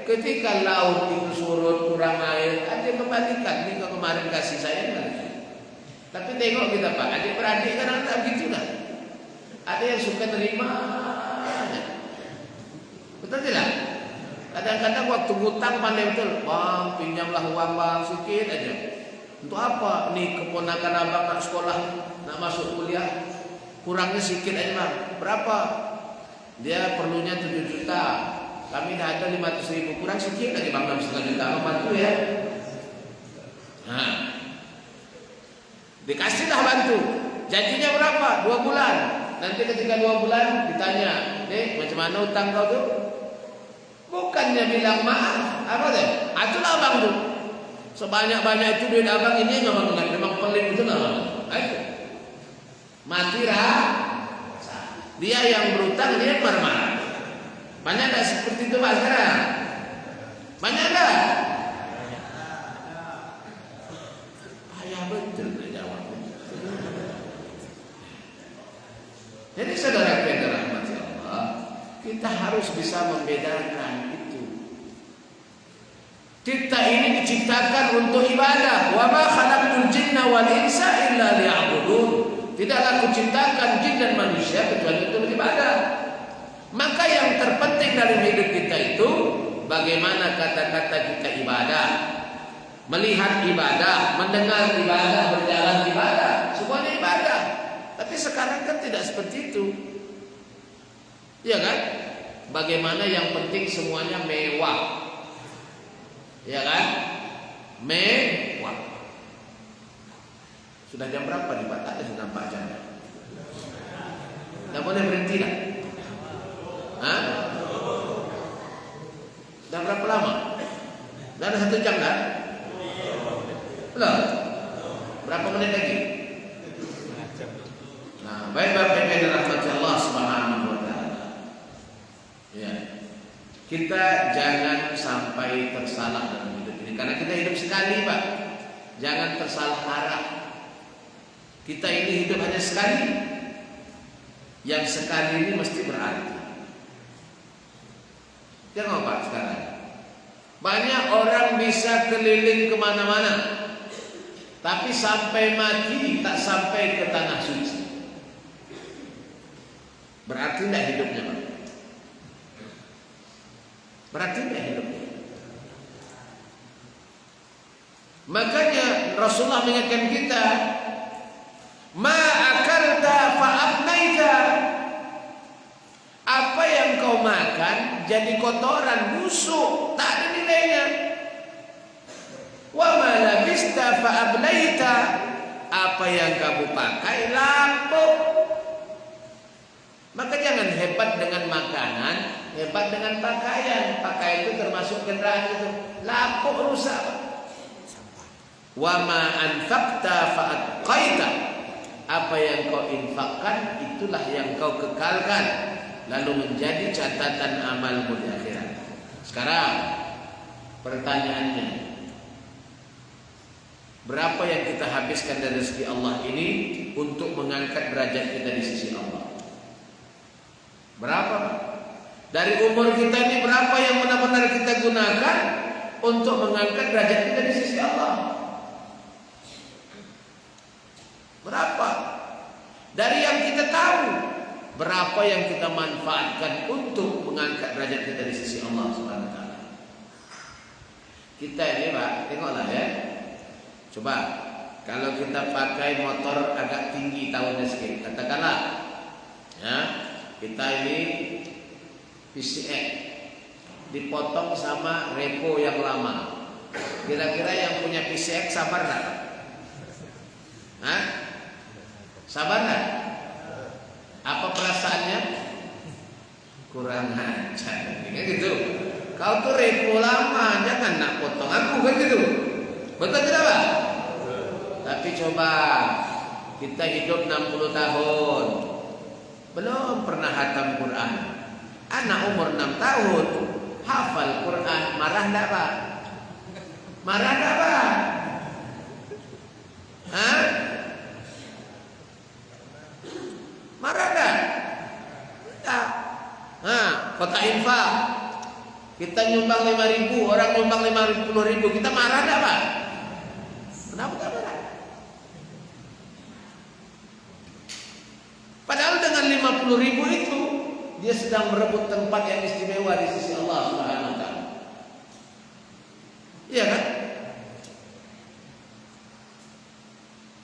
Ketika laut itu surut kurang air, ada kembalikan. Ini kemarin kasih saya kan. Tapi tengok kita, Pak, adik-beradik kan tak begitu lah. Ada yang suka terima. Betul tidak? Kadang-kadang waktu ngutang pandai betul. Bang, pinjamlah uang bang sedikit aja. Untuk apa? Nih keponakan abang nak sekolah, nak masuk kuliah, kurangnya sedikit aja, Bang. Berapa? Dia perlunya 7 juta. Kami dah ada 500.000, kurang sedikit lagi, Bang, 6,5 juta. Bantu ya. Nah, dikasihlah bantu. Janjinya berapa? 2 bulan. Nanti ketika 2 bulan ditanya, "Dek, macam mana utang kau tuh?" Bukannya bilang maaf, apa deh? Itulah abang tuh. Sebanyak-banyak itu duit abang ini memang pelit itu lah. Ayo. Mati rasa. Dia yang berutang, dia marah-marah. Banyak tak seperti itu, Pak, sekarang? Banyak tak? Payah betul dia jawab. Jadi saudara kita rahmati Allah, kita harus bisa membedakan itu. Kita ini diciptakan untuk ibadah. Wa ma khalaqtul jinna wal insa illa liya'budun. Tidaklah kuciptakan jin dan manusia kecuali untuk beribadah. Maka yang terpenting dalam hidup kita itu bagaimana kata-kata kita ibadah, melihat ibadah, mendengar ibadah, berjalan ibadah, semuanya ibadah. Tapi sekarang kan tidak seperti itu. Iya kan? Bagaimana yang penting semuanya mewah. Ya kan? Mewah. Sudah jam berapa nih, Pak? Tak ada sudah nampak jamnya. Tak boleh berhenti dah. Hah? Dah berapa? Ada 1 jam dah? Belum? Berapa menit lagi? Nah, baik Bapak Ibu yang dirahmati Allah Subhanahu wa taala. Ya. Kita jangan sampai tersalah dalam hidup ini karena kita hidup sekali, Pak. Jangan tersalah arah. Kita ini hidup hanya sekali. Yang sekali ini mesti berarti. Jangan Pak sekarang. Banyak orang bisa keliling kemana-mana, tapi sampai mati tak sampai ke tanah suci. Berarti tidak hidupnya, Pak. Berarti tidak hidupnya. Makanya Rasulullah mengingatkan kita, ma akalta fa afnaita. Apa yang kau makan jadi kotoran, busuk, tak ada nilainya. Wa ma labista fa ablaita. Apa yang kamu pakai lapuk. Maka jangan hebat dengan makanan, hebat dengan pakaian. Pakaian itu termasuk kendaraan itu. Lapuk rusak. Wa ma anfaqta fa atqaita. Apa yang kau infakkan itulah yang kau kekalkan, lalu menjadi catatan amalmu di akhirat. Sekarang pertanyaannya, berapa yang kita habiskan dari rezeki Allah ini untuk mengangkat derajat kita di sisi Allah? Berapa? Dari umur kita ini berapa yang benar-benar kita gunakan untuk mengangkat derajat kita di sisi Allah? Berapa? Dari yang kita tahu, berapa yang kita manfaatkan untuk mengangkat derajat kita di sisi Allah Subhanahu wa taala? Kita ini, Pak, tengoklah ya. Coba kalau kita pakai motor agak tinggi tahunnya sedikit, katakanlah ya, kita ini PCX dipotong sama repo yang lama. Kira-kira yang punya PCX sabar enggak? Hah? Sabar enggak? Apa perasaannya? Kurang ajar. Kan gitu. Kau tuh repo lama, jangan nak potong aku, kan gitu. Betul tidak, Pak? Tapi coba kita hidup 60 tahun, belum pernah hatam Quran. Anak umur 6 tahun hafal Quran, marah enggak, Pak? Marah enggak, Pak? Hah? Marah enggak? Tidak. Nah, kota infak kita nyumbang 5.000, orang nyumbang 50.000, kita marah enggak, Pak? Kenapa tak marah? Padahal dengan 50.000 itu dia sedang merebut tempat yang istimewa di sisi Allah Subhanahu wa taala. Iya kan?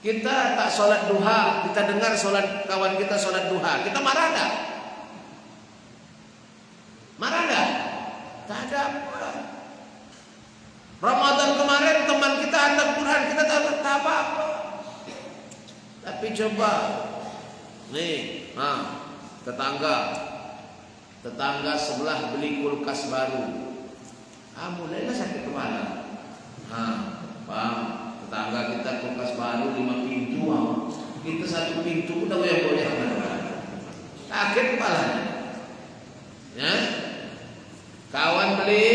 Kita tak sholat duha, kita dengar sholat kawan kita sholat duha, kita marah enggak? Marah enggak? Tak ada apa. Ramadan kemarin teman kita hantar Quran, kita tak apa-apa. Tapi coba nih, tetangga sebelah beli kulkas baru. Mulailah sakit kepala. Paham? Tetangga kita kulkas baru 5 pintu, kita 1 pintu udah goyang-goyang. Sakit kepalanya. Ya? Kawan beli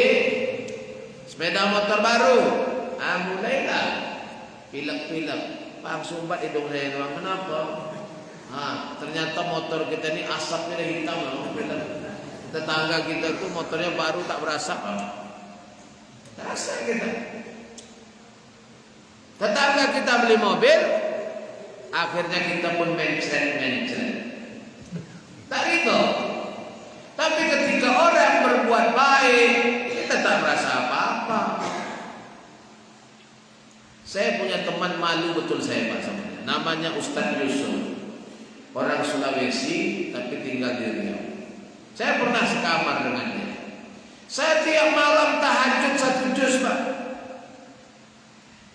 sepeda motor baru. Mulailah pilek-pilek. Bang, sumbat hidung saya doang. Kenapa? Ternyata motor kita ini asapnya udah hitam. Tetangga kita tuh motornya baru tak berasap. Rasa kita. Tetangga kita beli mobil, akhirnya kita pun mencret. Tak gitu. Tapi ketika orang berbuat baik, kita tak merasa apa-apa. Saya punya teman malu betul saya, Pak, sama dia. Namanya Ustadz Yusuf. Orang Sulawesi tapi tinggal di Riau. Saya pernah sekamar dengan dia. Saya tiap malam tahajud 1 juz, Pak.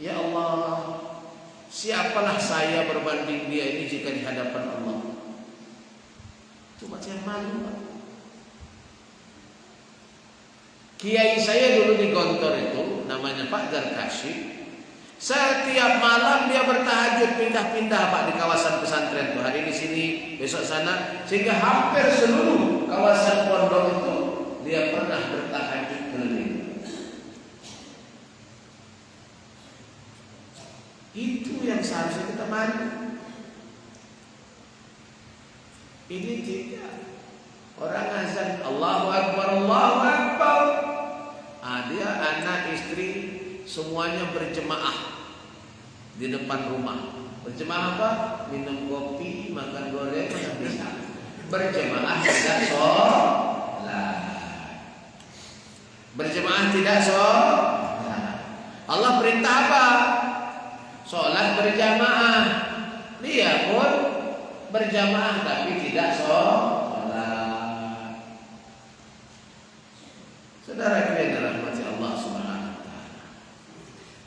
Ya Allah, siapalah saya berbanding dia ini jika di hadapan Allah. Cuma saya malu, Pak. Kiai saya dulu di Gontor itu namanya Pak Zarkashi. Setiap malam dia bertahajud pindah-pindah Pak di kawasan pesantren tuh. Hari di sini, besok sana, sehingga hampir seluruh kawasan pondok itu dia pernah bertahajud keliling. Itu yang seharusnya kita mandi. Ini tidak. Orang azan Allahu Akbar, Allahu Akbar. Dia anak istri semuanya berjemaah di depan rumah. Berjemaah apa? Minum kopi, makan goreng, makan pisang. Berjemaah tidak sholat. Berjemaah tidak sholat. Allah perintah apa? Sholat berjamaah. Dia pun berjamaah tapi tidak sholat. Saudara yang dirahmati Allah Subhanahu wa taala.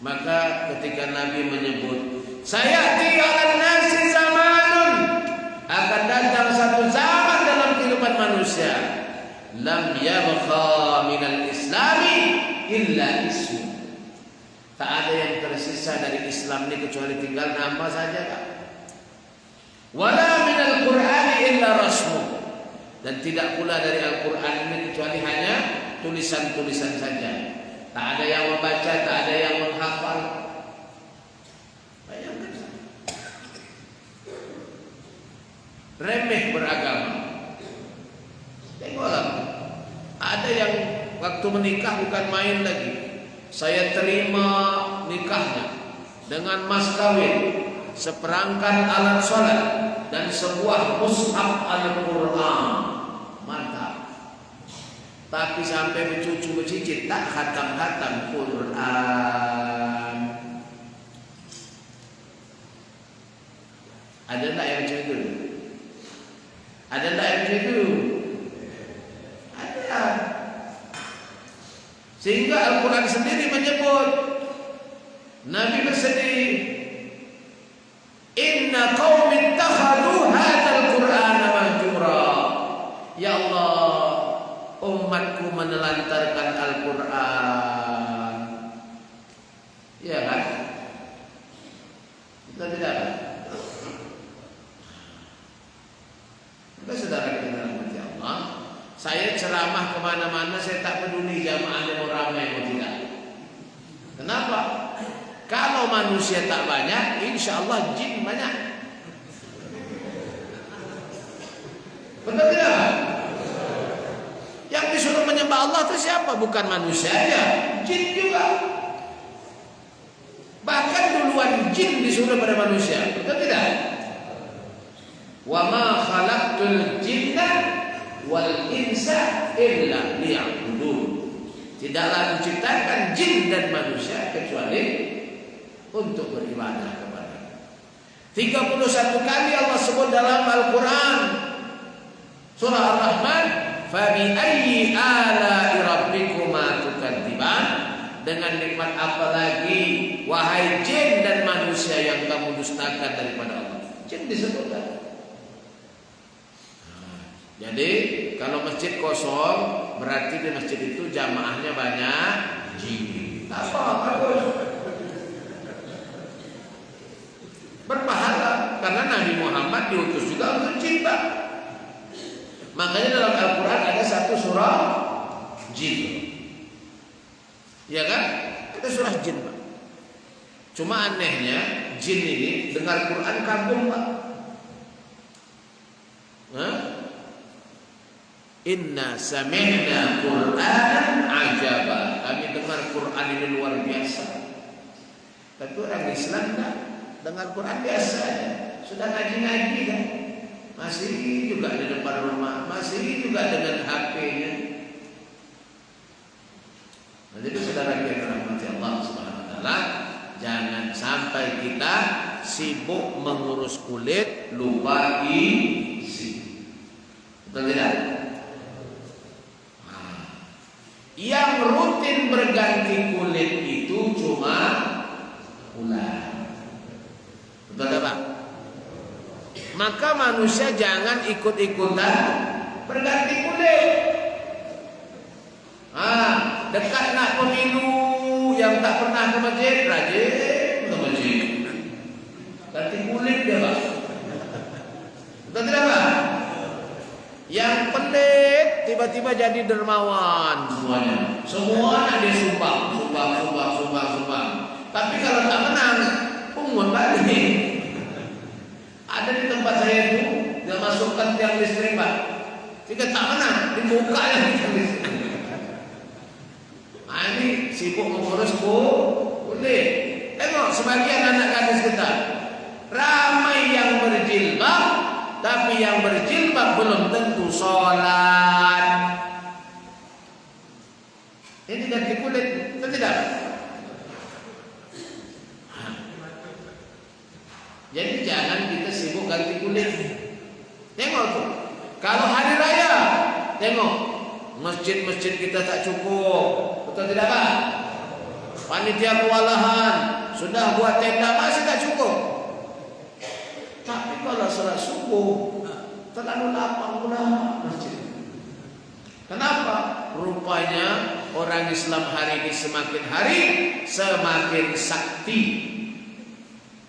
Maka ketika Nabi menyebut, "Sayati 'alan nasi zamanun," akan datang satu zaman dalam kehidupan manusia, lam yabqa minal islami illa ismu. Tak ada yang tersisa dari Islam ini kecuali tinggal nama saja, Pak. Wala minal Qur'ani illa rasmu. Dan tidak pula dari Al-Quran ini kecuali hanya tulisan-tulisan saja. Tak ada yang membaca, tak ada yang menghafal. Bayangkan. Remeh beragama. Tengoklah. Ada yang waktu menikah bukan main lagi. Saya terima nikahnya dengan mas kawin, seperangkat alat sholat dan sebuah mushaf Al-Quran. Mantap. Tapi sampai bercucu bercicit tak khatam-khatam Quran. Ada tak yang macam itu? Ada tak yang macam itu? Ada. Sehingga Al-Quran sendiri menyebut, Nabi bersedih, "Inna qaumi ittakhadhu hadzal Qur'ana mahjura." Ya Allah, umatku menelantarkan Al-Quran. Ya kan? Kita tidak. Maka saudara kita rahmati Allah, saya ceramah kemana-mana, saya tak peduli jamaahnya mau ramai mau tidak. Kenapa? Kalau manusia tak banyak, insya Allah jin banyak. Betul tidak? Yang disuruh menyembah Allah itu siapa? Bukan manusia aja, jin juga. Bahkan duluan jin disuruh pada manusia. Betul tidak? Wa ma khalaqtul jinna wal insa illa liya'budun. Tidaklah diciptakan jin dan manusia kecuali untuk beribadah kepada. 31 kali Allah sebut dalam Al-Quran. Surah Ar-Rahman, "Fabi ayyi ala'i rabbikuma tukadziban?" Dengan nikmat apa lagi wahai jin dan manusia yang kamu dustakan daripada Allah? Jin disebutkan. Jadi kalau masjid kosong berarti di masjid itu jamaahnya banyak jin. Apa? Berpahala karena Nabi Muhammad diutus juga untuk jin, Pak. Makanya dalam Al-Quran ada satu surah jin. Ya kan? Ada surah jin, Pak. Cuma anehnya jin ini dengar Quran kagum, Pak. Inna sami'na Qur'anan ajaba. Kami dengar Quran ini luar biasa. Tapi orang Islam tak dengar Quran biasa aja. Sudah ngaji-ngaji kan, masih juga di depan rumah, masih juga dengan HP-nya. Jadi saudara yang dirahmati Allah Subhanahu wa taala, jangan sampai kita sibuk mengurus kulit, lupa isi. Betul tidak? Yang rutin berganti kulit itu cuma ular. Betul tak, Pak? Maka manusia jangan ikut-ikutan berganti kulit. Dekat nak pemilu yang tak pernah ke masjid, rajin ke masjid. Ganti kulit dia, Pak. Betul tidak, Pak? Yang pelit tiba-tiba jadi dermawan semuanya. Semua anak dia sumbang. Tapi kalau tak menang, pungut balik. Ada di tempat saya itu, dia masukkan tiang listrik, Pak. Jika tak menang, dibuka yang tiang listrik. Nah, ini sibuk mengurus kulit. Tengok sebagian anak gadis kita, ramai yang berjilbab, tapi yang berjilbab belum tentu sholat. Ini ganti kulit, betul tidak? Jadi jangan kita sibuk ganti kulit. Tengok tuh, kalau hari raya, tengok masjid-masjid kita tak cukup, betul tidak, Pak? Panitia kewalahan sudah buat tenda, masih tak cukup. Tapi kalau sholat subuh terlalu lapang pula masjid. Kenapa? Rupanya orang Islam hari ini semakin hari semakin sakti.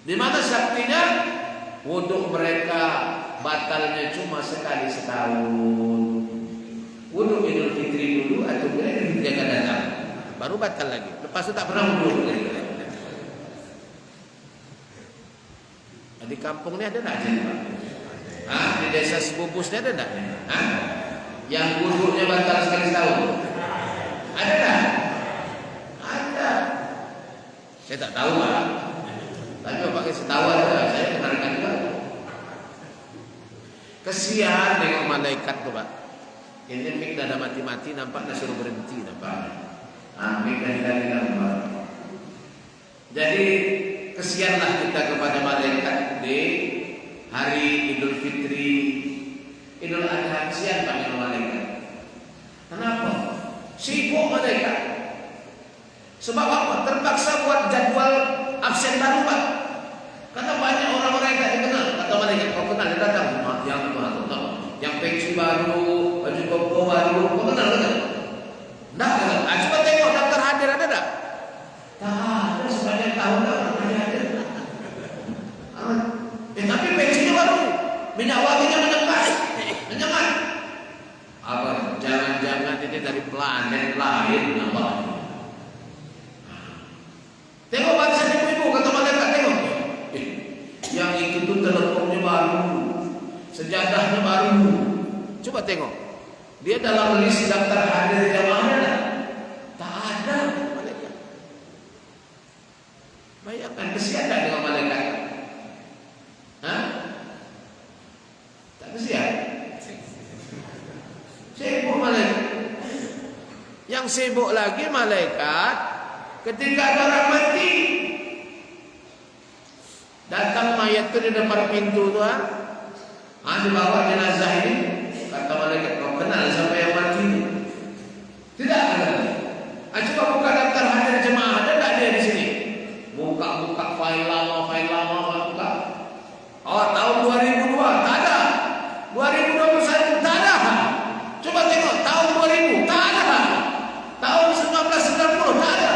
Di mana saktinya? Wuduk mereka batalnya cuma sekali setahun. Wuduk Idul Fitri dulu atau Idul Fitri akan datang, baru batal lagi. Lepas itu tak pernah wuduk. Di kampung ni ada tak jadi, Pak? Di desa Sebubus ni ada tak? Yang wuduknya batal sekali setahun? Ada tak? Ada. Saya tak tahu, Pak. Tapi pakai setahun saja, saya dengarkan juga. Kesian tengok malaikat tu, Pak. Ini mik dah mati-mati, nampak dah suruh berhenti, nampak. Mik dah nampak. Jadi kesianlah kita kepada malaikat di hari Idul Fitri, Idul Adha. Kesian Pak dengan malaikat. Kenapa? Sibuk malaikat. Sebab apa? Terpaksa buat jadwal absen baru, Pak. Karena banyak orang-orang yang tak dikenal. Kata malaikat, kau kenal, dia datang. Yang tahu, yang peci baru, baju koko baru, kau kenal tak? Tak kenal. Coba tengok daftar hadir ada tak? Tak ada, sebanyak tahun tak pernah ada. Tapi pecinya baru, minyak wanginya menyengat. Apa? Jangan-jangan ini dari planet lain, nampak? Tengok barisan ibu-ibu, kata malaikat, tengok. Yang itu tuh teleponnya baru, sejadahnya baru. Coba tengok, dia dalam list daftar hadir jamaah ada? Tak ada, malaikat. Bayangkan kesian tak dengan malaikat? Tak kesian? Sibuk malaikat. Yang sibuk lagi malaikat ketika ada orang mati, datang mayat tu di depan pintu tu, dibawa jenazah ini. Kata malaikat, kau kenal siapa yang mati ini? Tidak ada. Coba buka daftar hadir jemaah, ada tak dia di sini? Buka file lama, buka. Tahun 2002 tak ada. 2021 tak ada. Coba tengok tahun 2000 tak ada. Tahun 1990 tak ada.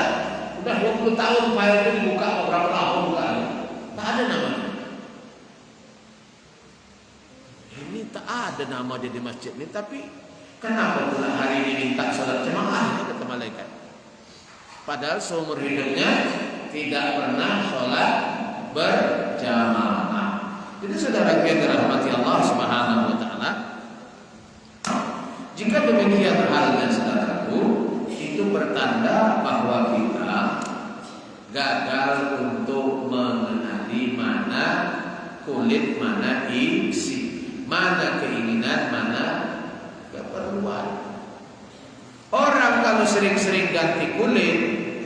Sudah 20 tahun file itu dibuka, berapa tahun buka? Tak ada namanya. Ini tak ada nama dia di masjid ni, tapi kenapa pula hari ini minta solat jemaah, kata malaikat? Padahal seumur hidupnya tidak pernah solat berjamaah. Jadi saudara yang dirahmati Allah Subhanahu wa taala, jika demikian halnya saudaraku, itu bertanda bahwa kita gagal untuk mengenali mana kulit, mana isi, mana keinginan, mana keperluan. Orang kalau sering-sering ganti kulit,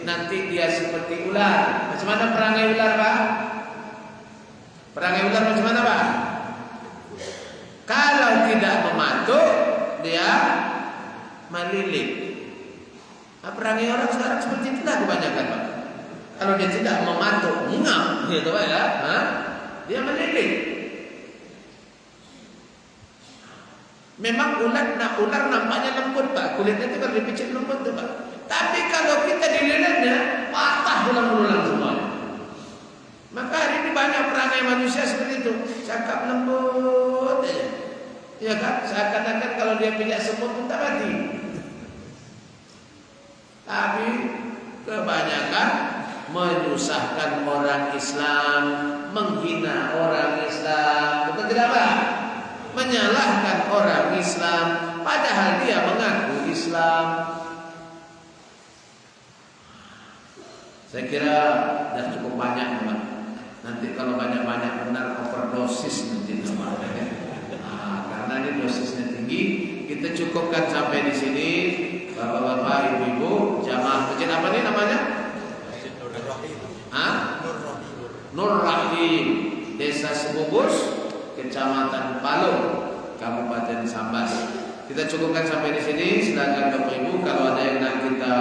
nanti dia seperti ular. Macam mana perangai ular, Pak? Perangai ular macam mana, Pak? Kalau tidak mematuk, dia melilit. Perangai orang sekarang seperti itulah kebanyakan, Pak. Kalau dia tidak mematuk, ngam, gitu Pak ya, dia melilit. Memang ular nampaknya lembut, Pak. Kulitnya itu kan dipicit lembut tuh, Pak. Tapi kalau kita dililitnya, patah tulang-tulang semuanya. Maka hari ini banyak perangai manusia seperti itu, cakap lembut aja. Ya kan, seakan-akan kalau dia pijak semut pun tak mati. Tapi kebanyakan menyusahkan orang Islam, menghina orang Islam, betul tidak Pak? Menyalahkan orang Islam, padahal dia mengaku Islam. Saya kira dah cukup banyak Pak. Nanti kalau banyak-banyak benar overdosis nanti namanya. Karena ini dosisnya tinggi, kita cukupkan sampai di sini. Bapak-bapak, ibu-ibu, jamaah masjid apa nih namanya? Nur Rahim, Desa Sebubus, Kecamatan Palung, Kabupaten Sambas. Kita cukupkan sampai di sini. Silakan Bapak Ibu kalau ada yang nak kita